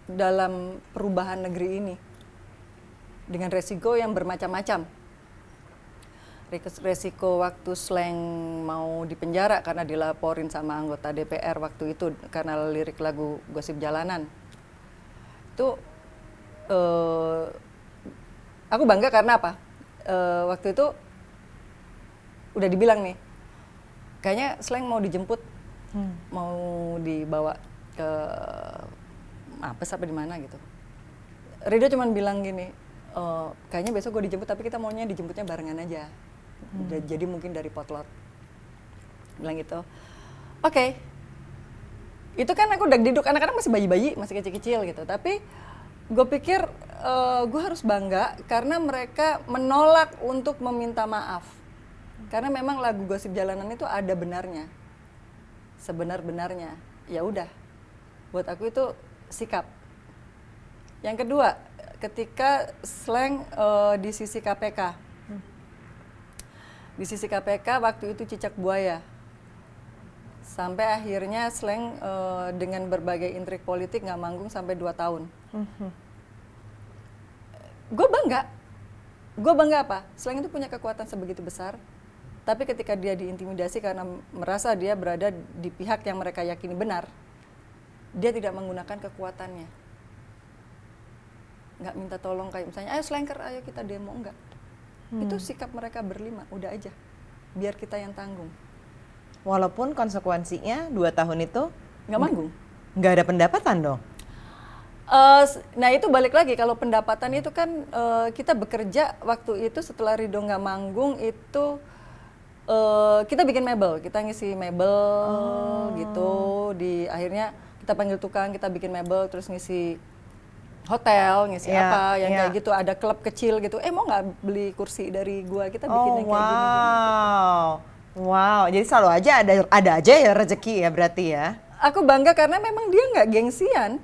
dalam perubahan negeri ini dengan resiko yang bermacam-macam. Resiko waktu slang mau dipenjara karena dilaporin sama anggota DPR waktu itu karena lirik lagu Gosip Jalanan. Itu aku bangga karena apa? Waktu itu udah dibilang nih, kayaknya slang mau dijemput, mau dibawa ke Mabes apa di mana gitu. Rido cuman bilang gini, kayaknya besok gue dijemput, tapi kita maunya dijemputnya barengan aja. Jadi mungkin dari potlot. Bilang gitu. Oke. Itu kan aku udah diduk, anak-anak masih bayi-bayi, masih kecil-kecil gitu. Tapi gue pikir gue harus bangga karena mereka menolak untuk meminta maaf. Karena memang lagu Gosip Jalanan itu ada benarnya. Sebenar-benarnya. Ya udah. Buat aku itu sikap. Yang kedua, ketika slang di sisi KPK. Di sisi KPK waktu itu cicak buaya. Sampai akhirnya slang dengan berbagai intrik politik nggak manggung sampai 2 tahun. Gue bangga apa? Slang itu punya kekuatan sebegitu besar, tapi ketika dia diintimidasi karena merasa dia berada di pihak yang mereka yakini benar, dia tidak menggunakan kekuatannya. Nggak minta tolong kayak misalnya, ayo slanker, ayo kita demo, enggak. Itu sikap mereka berlima, udah aja, biar kita yang tanggung. Walaupun konsekuensinya 2 tahun itu nggak manggung, nggak ada pendapatan dong. Nah itu balik lagi, kalau pendapatan itu kan kita bekerja waktu itu setelah Rido nggak manggung itu kita bikin mebel, kita ngisi mebel gitu, di akhirnya kita panggil tukang, kita bikin mebel terus ngisi hotel, ngisi Iya, apa, yang iya. kayak gitu, ada klub kecil gitu. Mau nggak beli kursi dari gua, kita bikin Oh yang kayak gini. wow, wow. Jadi selalu aja ada aja ya rezeki ya berarti ya. Aku bangga karena memang dia nggak gengsian.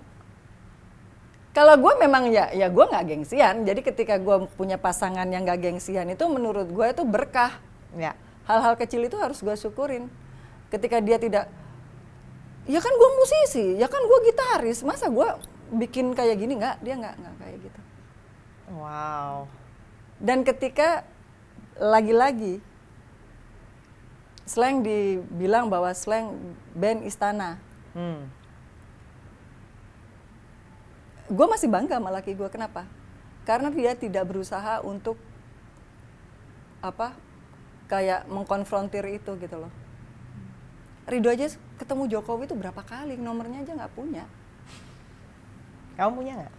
Kalau gue memang ya gue nggak gengsian. Jadi ketika gue punya pasangan yang nggak gengsian itu menurut gue itu berkah. Ya. Hal-hal kecil itu harus gue syukurin. Ketika dia tidak, ya kan gue musisi, ya kan gue gitaris, masa gue bikin kayak gini, dia nggak kayak gitu. Wow. Dan ketika lagi-lagi Slank dibilang bahwa Slank band istana, gue masih bangga sama laki gue. Kenapa? Karena dia tidak berusaha untuk kayak mengkonfrontir itu gitu loh. Ridho aja ketemu Jokowi itu berapa kali, nomornya aja nggak punya. Kamu punya nggak?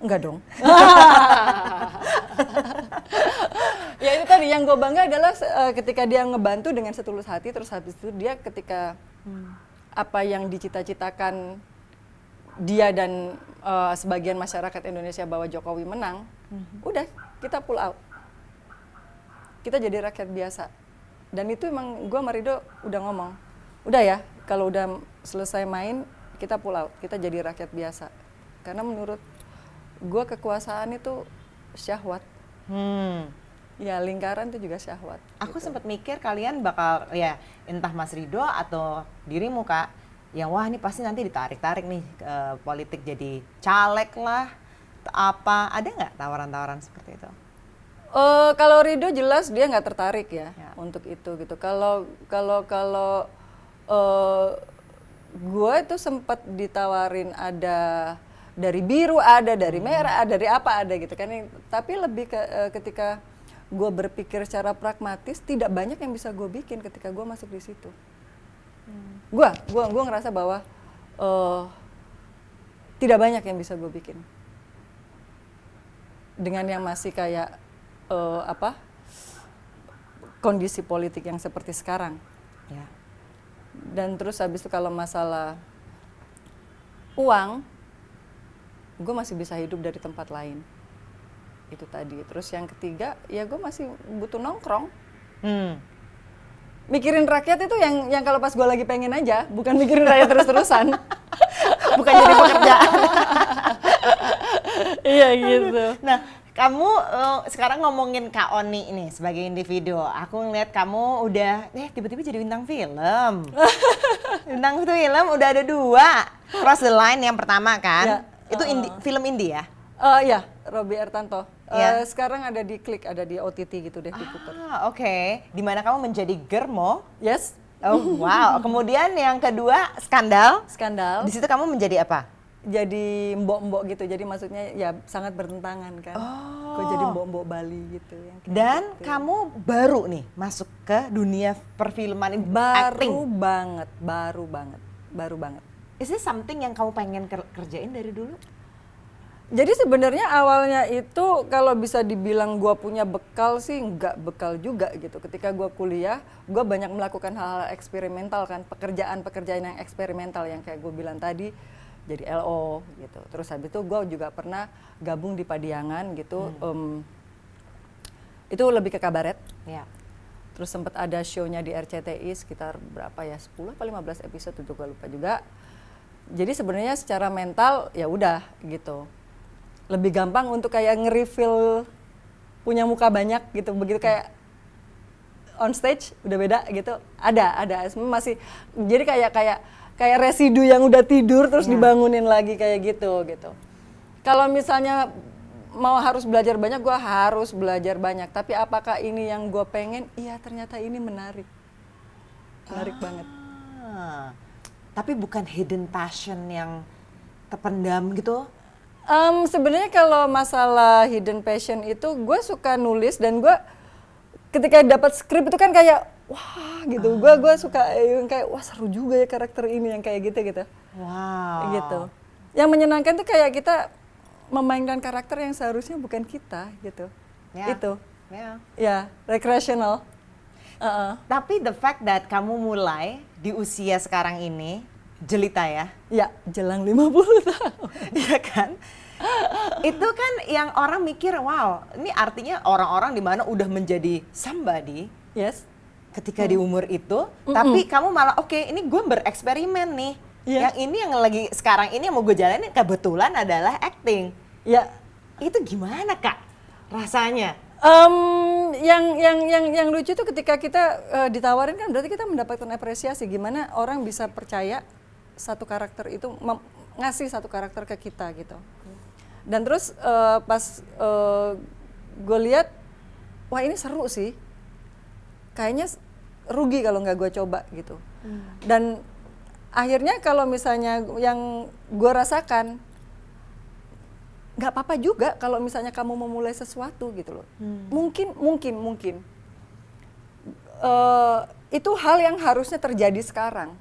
Enggak dong. Ya itu tadi yang gue bangga adalah ketika dia ngebantu dengan setulus hati, terus habis itu dia ketika apa yang dicita-citakan dia dan sebagian masyarakat Indonesia bahwa Jokowi menang, udah kita pull out. Kita jadi rakyat biasa. Dan itu emang gue sama Ridho udah ngomong, udah ya kalau udah selesai main kita pull out, kita jadi rakyat biasa. Karena menurut gue kekuasaan itu syahwat. Ya lingkaran itu juga syahwat. Aku gitu. sempat mikir kalian bakal ya entah Mas Ridho atau dirimu Kak, yang wah ini pasti nanti ditarik-tarik nih ke politik jadi caleg lah, apa ada nggak tawaran-tawaran seperti itu? Kalau Ridho jelas dia nggak tertarik ya untuk itu gitu. Kalau gue itu sempat ditawarin ada dari biru, ada dari merah, ada dari apa ada gitu kan. Tapi lebih ketika gue berpikir secara pragmatis, tidak banyak yang bisa gue bikin ketika gue masuk di situ. Gue ngerasa bahwa tidak banyak yang bisa gue bikin dengan yang masih kayak kondisi politik yang seperti sekarang. Ya. Dan terus habis itu kalau masalah uang, gue masih bisa hidup dari tempat lain. Itu tadi. Terus yang ketiga, ya gue masih butuh nongkrong. Mikirin rakyat itu yang kalau pas gue lagi pengen aja, bukan mikirin rakyat terus-terusan. Bukan jadi pekerjaan. Iya gitu. Nah, kamu sekarang ngomongin Kak Oni ini sebagai individu. Aku ngeliat kamu udah tiba-tiba jadi bintang film. Bintang film udah ada 2. Cross the Line yang pertama kan. Ya, Itu film indie ya? Ya, Robby Ertanto. Ya. Sekarang ada di Klik, ada di OTT gitu deh, diputar. Oke. Dimana kamu menjadi Germo. Yes. Oh wow. Kemudian yang kedua Skandal. Skandal. Di situ kamu menjadi apa? Jadi mbok-mbok gitu, jadi maksudnya ya sangat bertentangan kan. Kok jadi mbok-mbok Bali gitu. Yang kayak Dan gitu. kamu baru nih masuk ke dunia perfilman ini, acting. Baru banget. Is this something yang kamu pengen kerjain dari dulu? Jadi sebenarnya awalnya itu kalau bisa dibilang gue punya bekal sih nggak bekal juga gitu. Ketika gue kuliah, gue banyak melakukan hal-hal eksperimental kan, pekerjaan yang eksperimental yang kayak gue bilang tadi, jadi LO gitu. Terus habis itu gue juga pernah gabung di Padiangan gitu. Itu lebih ke kabaret. Ya. Terus sempat ada show-nya di RCTI sekitar berapa ya, 10 atau 15 episode itu gue lupa juga. Jadi sebenarnya secara mental ya udah gitu. Lebih gampang untuk kayak nge-reveal punya muka banyak gitu. Begitu kayak on stage udah beda gitu. Ada masih jadi kayak residu yang udah tidur terus dibangunin lagi kayak gitu. Kalau misalnya mau harus belajar banyak, gue harus belajar banyak. Tapi apakah ini yang gue pengen? Iya, ternyata ini menarik banget. Tapi bukan hidden passion yang terpendam gitu? Sebenarnya kalau masalah hidden passion itu, gue suka nulis dan gue ketika dapat skrip itu kan kayak wah gitu. Gue suka yang kayak wah seru juga ya karakter ini yang kayak gitu. Wow. Gitu. Yang menyenangkan tuh kayak kita memainkan karakter yang seharusnya bukan kita gitu. Ya. Itu. Ya. Recreational. Tapi the fact that kamu mulai di usia sekarang ini jelita ya? Ya, jelang 50 tahun. Iya kan? Itu kan yang orang mikir, wow, ini artinya orang-orang di mana udah menjadi somebody. Yes. Ketika di umur itu, tapi kamu malah oke, ini gue bereksperimen nih. Yang ini yang lagi sekarang ini yang mau gue jalanin kebetulan adalah acting. Ya. Itu gimana Kak rasanya? Yang lucu tuh ketika kita ditawarin kan berarti kita mendapatkan apresiasi, gimana orang bisa percaya satu karakter itu ngasih satu karakter ke kita gitu. Dan terus pas gue lihat, wah ini seru sih, kayaknya rugi kalau nggak gue coba gitu. Dan akhirnya kalau misalnya yang gue rasakan, nggak apa-apa juga kalau misalnya kamu memulai sesuatu gitu loh. Mungkin itu hal yang harusnya terjadi sekarang,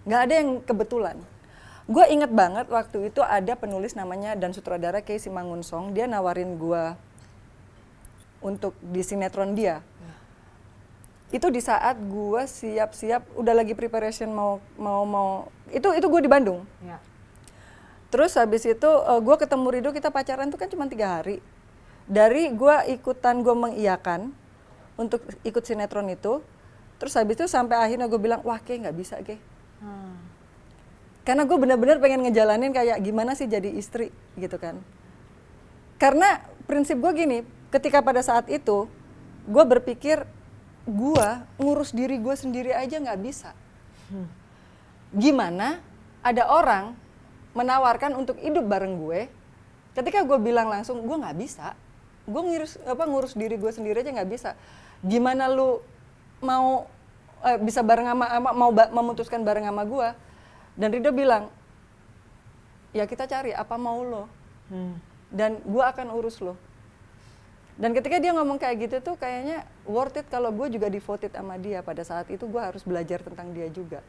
nggak ada yang kebetulan. Gue inget banget waktu itu ada penulis namanya dan sutradara Kei Simangunsong, dia nawarin gue untuk di sinetron dia. Itu di saat gue siap-siap udah lagi preparation mau itu gue di Bandung. Ya. Terus habis itu gue ketemu Rido, kita pacaran tuh kan cuma 3 hari. Dari gue gue mengiyakan untuk ikut sinetron itu, terus habis itu sampai akhirnya gue bilang, wah Kay nggak bisa Kay. Karena gue benar-benar pengen ngejalanin kayak gimana sih jadi istri gitu kan. Karena prinsip gue gini, ketika pada saat itu gue berpikir gue ngurus diri gue sendiri aja nggak bisa. Gimana ada orang menawarkan untuk hidup bareng gue, ketika gue bilang langsung gue nggak bisa, gue ngurus diri gue sendiri aja nggak bisa. Gimana lu mau bisa bareng sama mau memutuskan bareng sama gue? Dan Rido bilang, ya kita cari apa mau lo, dan gue akan urus lo. Dan ketika dia ngomong kayak gitu tuh kayaknya worth it kalau gue juga devoted sama dia. Pada saat itu gue harus belajar tentang dia juga.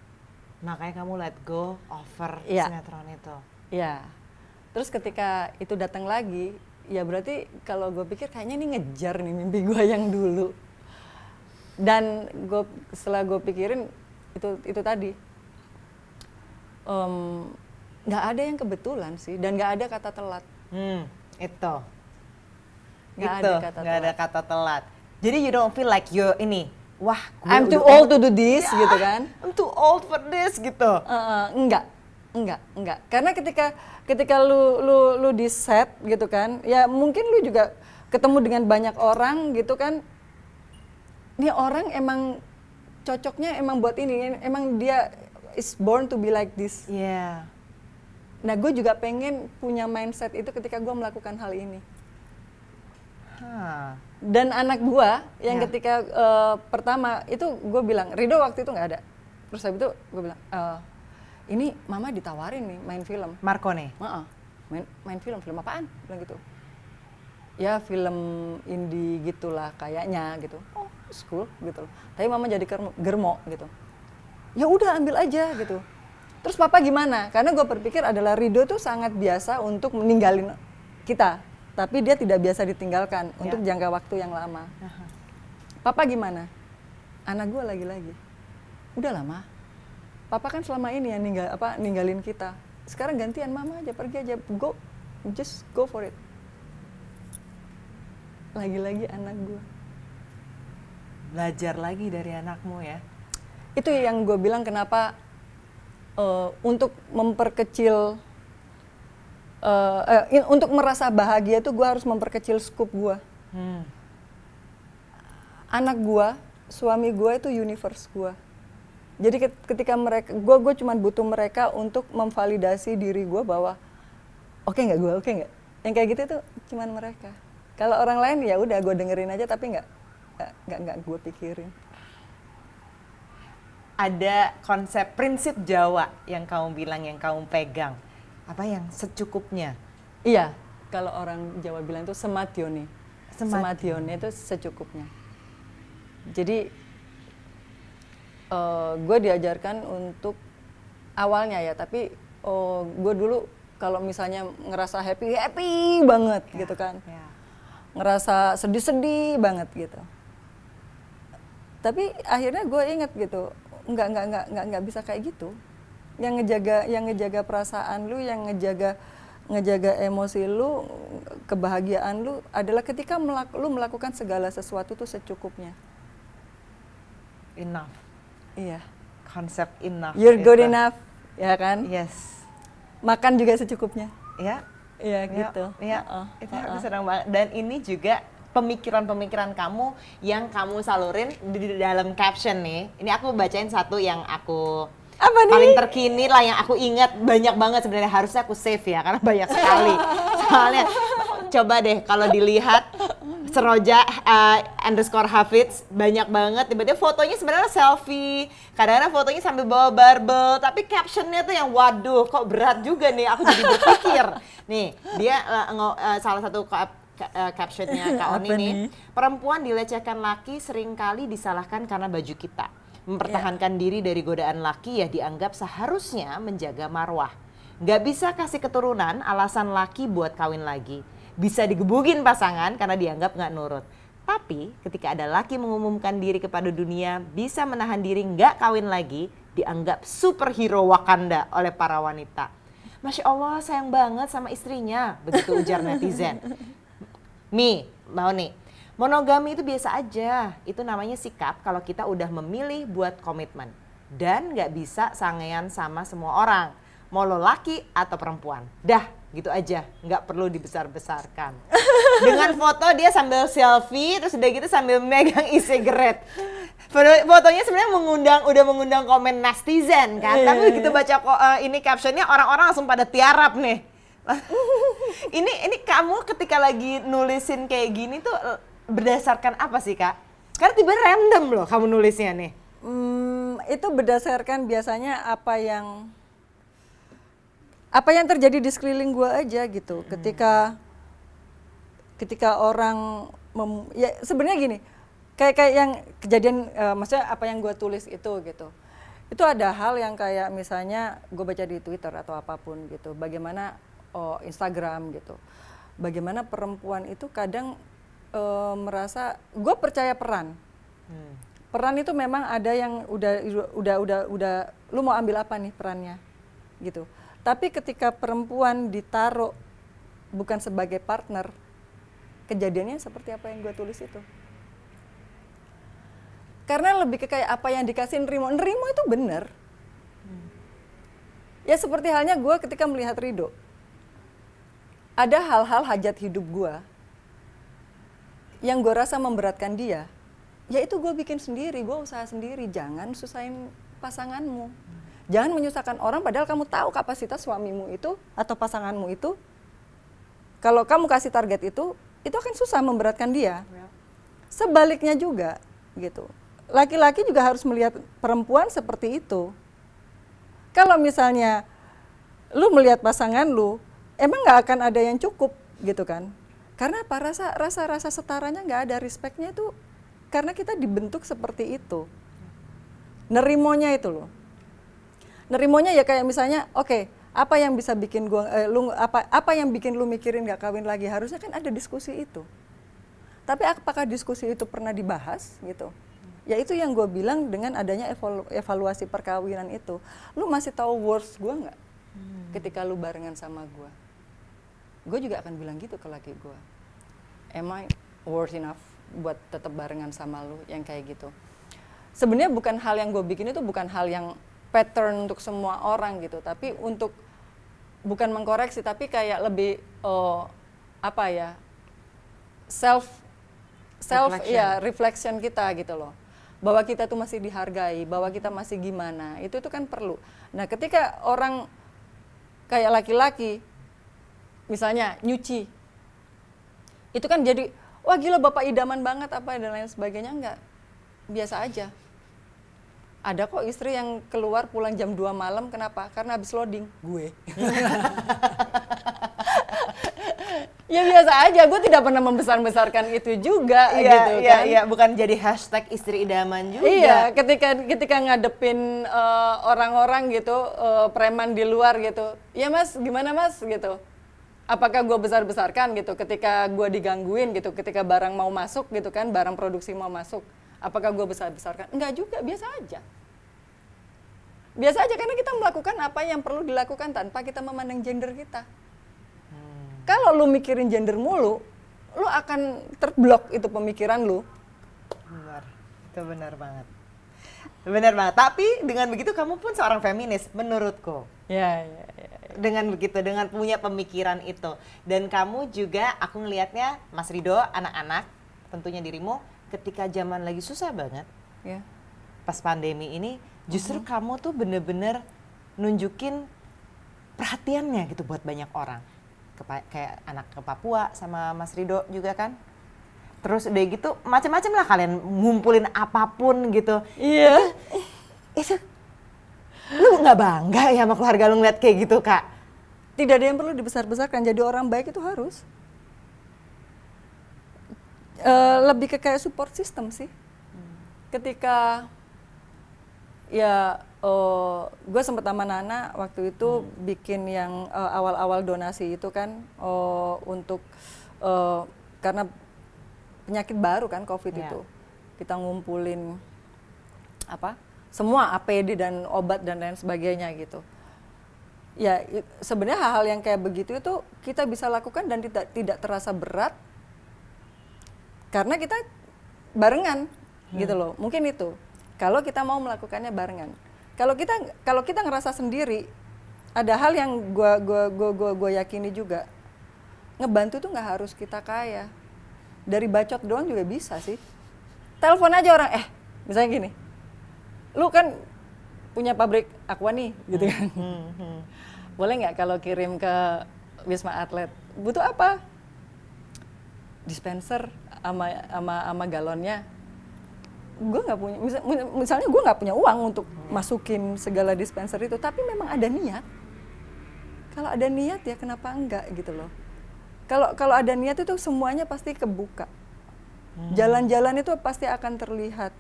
Makanya kamu let go over sinetron itu. Iya. Terus ketika itu datang lagi, ya berarti kalau gue pikir kayaknya ini ngejar nih mimpi gue yang dulu. Dan setelah gue pikirin itu tadi, nggak ada yang kebetulan sih, dan nggak ada kata telat. Itu. Nggak ada kata telat. Jadi you don't feel like you ini. Wah, I'm too old to do this gitu kan? I'm too old for this gitu. Enggak. Karena ketika lu di set gitu kan, ya mungkin lu juga ketemu dengan banyak orang gitu kan. Ini orang emang cocoknya emang buat ini, emang dia is born to be like this. Iya. Nah, gue juga pengen punya mindset itu ketika gue melakukan hal ini. Dan anak gua yang ketika pertama itu gue bilang, Rido waktu itu nggak ada. Terus habis itu gue bilang, ini mama ditawarin nih main film. Marcone? Main film apaan? Bilang gitu. Ya film indie gitulah kayaknya gitu. Oh, cool gitu. Tapi mama jadi germo gitu. Ya udah ambil aja gitu. Terus papa gimana? Karena gue berpikir adalah Rido tuh sangat biasa untuk meninggalin kita. Tapi dia tidak biasa ditinggalkan untuk jangka waktu yang lama. Papa gimana? Anak gue lagi-lagi. Udah lama. Papa kan selama ini yang ninggalin kita. Sekarang gantian mama aja, pergi aja. Just go for it. Lagi-lagi anak gue. Belajar lagi dari anakmu ya. Itu yang gue bilang kenapa untuk memperkecil untuk merasa bahagia tuh gue harus memperkecil scope gue. Anak gue, suami gue itu universe gue. Jadi ketika mereka, gue cuma butuh mereka untuk memvalidasi diri gue bahwa oke nggak gue, oke nggak. Yang kayak gitu tuh cuma mereka. Kalau orang lain ya udah gue dengerin aja tapi nggak gue pikirin. Ada konsep prinsip Jawa yang kamu bilang, yang kamu pegang. Apa yang secukupnya? Iya, kalau orang Jawa bilang itu sematyone. Sematyone itu secukupnya. Jadi gue diajarkan untuk awalnya ya, tapi gue dulu kalau misalnya ngerasa happy banget gitu kan. Ngerasa sedih banget gitu. Tapi akhirnya gue inget gitu, nggak bisa kayak gitu. Yang ngejaga perasaan lu, yang ngejaga emosi lu, kebahagiaan lu adalah ketika lu melakukan segala sesuatu tuh secukupnya. Enough. Iya. Konsep enough. You're good enough, ya kan? Yes. Makan juga secukupnya. Ya. Iya gitu. Iya. Itu aku senang banget. Dan ini juga pemikiran-pemikiran kamu yang kamu salurin di dalam caption nih. Ini aku bacain satu yang aku apa nih? Paling terkini lah yang aku ingat, banyak banget sebenarnya, harusnya aku save ya karena banyak sekali. Soalnya coba deh kalau dilihat Seroja _Hafidz banyak banget, tiba-tiba fotonya sebenarnya selfie, kadang-kadang fotonya sambil bawa barbel, tapi captionnya tuh yang waduh kok berat juga nih, aku jadi berpikir. Nih dia salah satu captionnya Kak Oni nih, perempuan dilecehkan laki seringkali disalahkan karena baju kita. Mempertahankan diri dari godaan laki ya dianggap seharusnya menjaga marwah. Nggak bisa kasih keturunan alasan laki buat kawin lagi. Bisa digebukin pasangan karena dianggap nggak nurut. Tapi ketika ada laki mengumumkan diri kepada dunia bisa menahan diri nggak kawin lagi, dianggap superhero Wakanda oleh para wanita. Masya Allah sayang banget sama istrinya, begitu ujar netizen. Mau nih. Monogami itu biasa aja, itu namanya sikap kalau kita udah memilih buat komitmen. Dan gak bisa sangean sama semua orang, mau lo laki atau perempuan. Dah, gitu aja, gak perlu dibesar-besarkan. Dengan foto dia sambil selfie, terus udah gitu sambil megang e-cigarette. Fotonya sebenarnya udah mengundang komen netizen kan, tapi begitu baca ini captionnya orang-orang langsung pada tiarap nih. ini kamu ketika lagi nulisin kayak gini tuh berdasarkan apa sih Kak? Karena tiba random loh kamu nulisnya nih. Itu berdasarkan biasanya apa yang terjadi di sekeliling gue aja gitu. Ketika orang ya sebenarnya gini, kayak yang kejadian, maksudnya apa yang gue tulis itu gitu. Itu ada hal yang kayak misalnya gue baca di Twitter atau apapun gitu. Bagaimana Instagram gitu. Bagaimana perempuan itu kadang merasa, gue percaya peran. Peran itu memang ada yang udah lu mau ambil apa nih perannya gitu. Tapi ketika perempuan ditaruh bukan sebagai partner, kejadiannya seperti apa yang gue tulis itu. Karena lebih ke kayak apa yang dikasih nerimo itu bener. Ya seperti halnya gue ketika melihat Ridho. Ada hal-hal hajat hidup gue yang gue rasa memberatkan dia, ya itu gue bikin sendiri, gue usaha sendiri. Jangan susahin pasanganmu, jangan menyusahkan orang padahal kamu tahu kapasitas suamimu itu atau pasanganmu itu. Kalau kamu kasih target itu akan susah memberatkan dia. Sebaliknya juga gitu, laki-laki juga harus melihat perempuan seperti itu. Kalau misalnya lu melihat pasangan lu, emang nggak akan ada yang cukup gitu kan. Karena apa? Rasa setaranya nggak ada, respectnya itu karena kita dibentuk seperti itu. Nerimonya itu loh. Nerimonya ya kayak misalnya, oke, apa yang bisa bikin apa yang bikin lu mikirin nggak kawin lagi? Harusnya kan ada diskusi itu. Tapi apakah diskusi itu pernah dibahas gitu? Ya itu yang gue bilang dengan adanya evaluasi perkawinan itu. Lu masih tahu worth gue nggak? Ketika lu barengan sama gue. Gue juga akan bilang gitu ke laki gue, am I worth enough buat tetap barengan sama lu yang kayak gitu. Sebenarnya bukan hal yang gue bikin itu bukan hal yang pattern untuk semua orang gitu, tapi untuk bukan mengkoreksi tapi kayak lebih self reflection kita gitu loh, bahwa kita tuh masih dihargai, bahwa kita masih gimana, itu kan perlu. Nah ketika orang kayak laki-laki misalnya nyuci, itu kan jadi, wah gila bapak idaman banget apa dan lain sebagainya. Enggak, biasa aja. Ada kok istri yang keluar pulang jam 2 malam, kenapa? Karena habis loading, gue. Ya biasa aja, gue tidak pernah membesar-besarkan itu juga gitu kan. Iya, bukan jadi hashtag istri idaman juga. Iya, ketika ngadepin orang-orang gitu, preman di luar gitu, ya mas gimana mas gitu. Apakah gue besar-besarkan gitu ketika gue digangguin gitu, ketika barang mau masuk gitu kan, barang produksi mau masuk, apakah gue besar-besarkan? Enggak juga, biasa aja. Biasa aja karena kita melakukan apa yang perlu dilakukan tanpa kita memandang gender kita. Kalau lu mikirin gender mulu, lu akan terblok itu pemikiran lu. Benar, itu benar banget. Benar banget. Tapi dengan begitu kamu pun seorang feminis menurutku. Ya. Dengan begitu, dengan punya pemikiran itu. Dan kamu juga, aku ngelihatnya, Mas Rido, anak-anak, tentunya dirimu, ketika zaman lagi susah banget, Ya. pas pandemi ini, justru kamu tuh bener-bener nunjukin perhatiannya gitu buat banyak orang. Kayak anak ke Papua sama Mas Rido juga kan. Terus udah gitu macam-macam lah kalian ngumpulin apapun gitu. Iya. Itu lu nggak bangga ya sama keluarga lu ngeliat kayak gitu, Kak? Tidak ada yang perlu dibesar-besarkan. Jadi orang baik itu harus lebih ke kayak support system sih. Ketika ya gue sempet sama Nana waktu itu bikin yang awal-awal donasi itu kan untuk karena penyakit baru kan COVID itu. Kita ngumpulin semua APD dan obat dan lain sebagainya gitu. Ya sebenarnya hal-hal yang kayak begitu itu kita bisa lakukan dan tidak terasa berat karena kita barengan gitu loh. Mungkin itu kalau kita mau melakukannya barengan. Kalau kita ngerasa sendiri, ada hal yang gue yakini juga, ngebantu tuh nggak harus kita kaya. Dari bacot doang juga bisa sih. Telepon aja orang, misalnya gini, lu kan punya pabrik aqua nih, gitu kan. Boleh nggak kalau kirim ke Wisma Atlet? Butuh apa? Dispenser sama galonnya. Gue nggak punya, misalnya gue nggak punya uang untuk masukin segala dispenser itu, tapi memang ada niat. Kalau ada niat ya kenapa enggak gitu loh. Kalau ada niat itu semuanya pasti kebuka. Jalan-jalan itu pasti akan terlihat.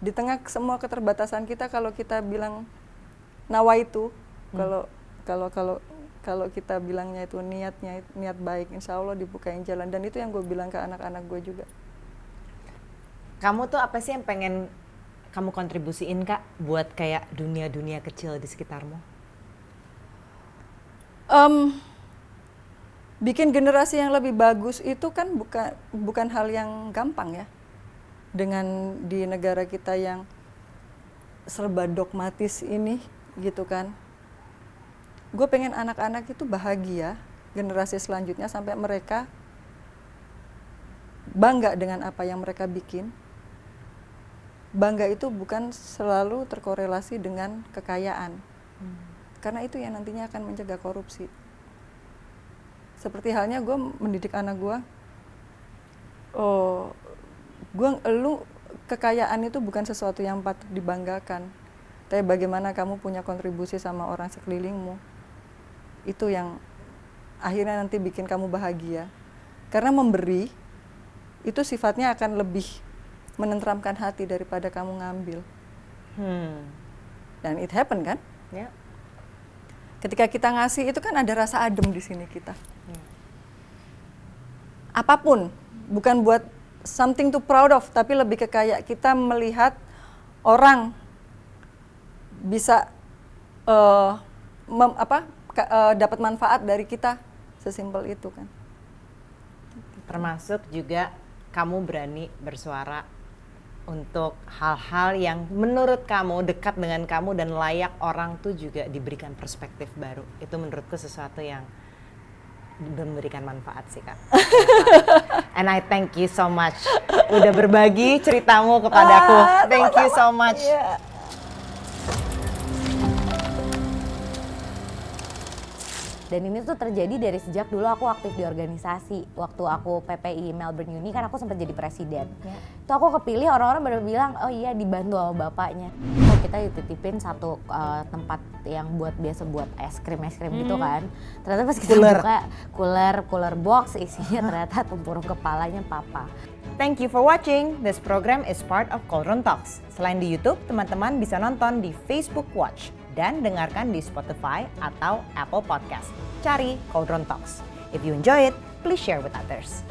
Di tengah semua keterbatasan kita, kalau kita bilang nawa itu, kalau kita bilangnya itu niat baik, insya Allah dibukain jalan. Dan itu yang gue bilang ke anak-anak gue juga. Kamu tuh apa sih yang pengen kamu kontribusiin, Kak, buat kayak dunia-dunia kecil di sekitarmu? Bikin generasi yang lebih bagus itu kan bukan hal yang gampang ya. Dengan di negara kita yang serba dogmatis ini gitu kan. Gue pengen anak-anak itu bahagia, generasi selanjutnya sampai mereka bangga dengan apa yang mereka bikin. Bangga itu bukan selalu terkorelasi dengan kekayaan. Karena itu yang nantinya akan mencegah korupsi. Seperti halnya gue mendidik anak gue, lu kekayaan itu bukan sesuatu yang patut dibanggakan, tapi bagaimana kamu punya kontribusi sama orang sekelilingmu, itu yang akhirnya nanti bikin kamu bahagia. Karena memberi itu sifatnya akan lebih menenteramkan hati daripada kamu ngambil. Dan it happen kan? Ya. Ketika kita ngasih itu kan ada rasa adem di sini kita. Apapun, bukan buat something to proud of, tapi lebih ke kayak kita melihat orang bisa dapat manfaat dari kita, sesimpel itu kan. Termasuk juga kamu berani bersuara untuk hal-hal yang menurut kamu dekat dengan kamu dan layak orang tuh juga diberikan perspektif baru. Itu menurutku sesuatu yang memberikan manfaat sih, Kak. And I thank you so much udah berbagi ceritamu kepadaku. Thank you so much. Dan ini tuh terjadi dari sejak dulu aku aktif di organisasi. Waktu aku PPI Melbourne Uni kan aku sempat jadi presiden. Itu aku kepilih, orang-orang baru bilang, oh iya dibantu sama bapaknya. Kita dititipin satu tempat yang biasa buat es krim gitu kan. Ternyata pas kita buka cooler box isinya ternyata tempurung kepalanya papa. Thank you for watching. This program is part of Cauldron Talks. Selain di YouTube, teman-teman bisa nonton di Facebook Watch dan dengarkan di Spotify atau Apple Podcast. Cari Cauldron Talks. If you enjoy it, please share with others.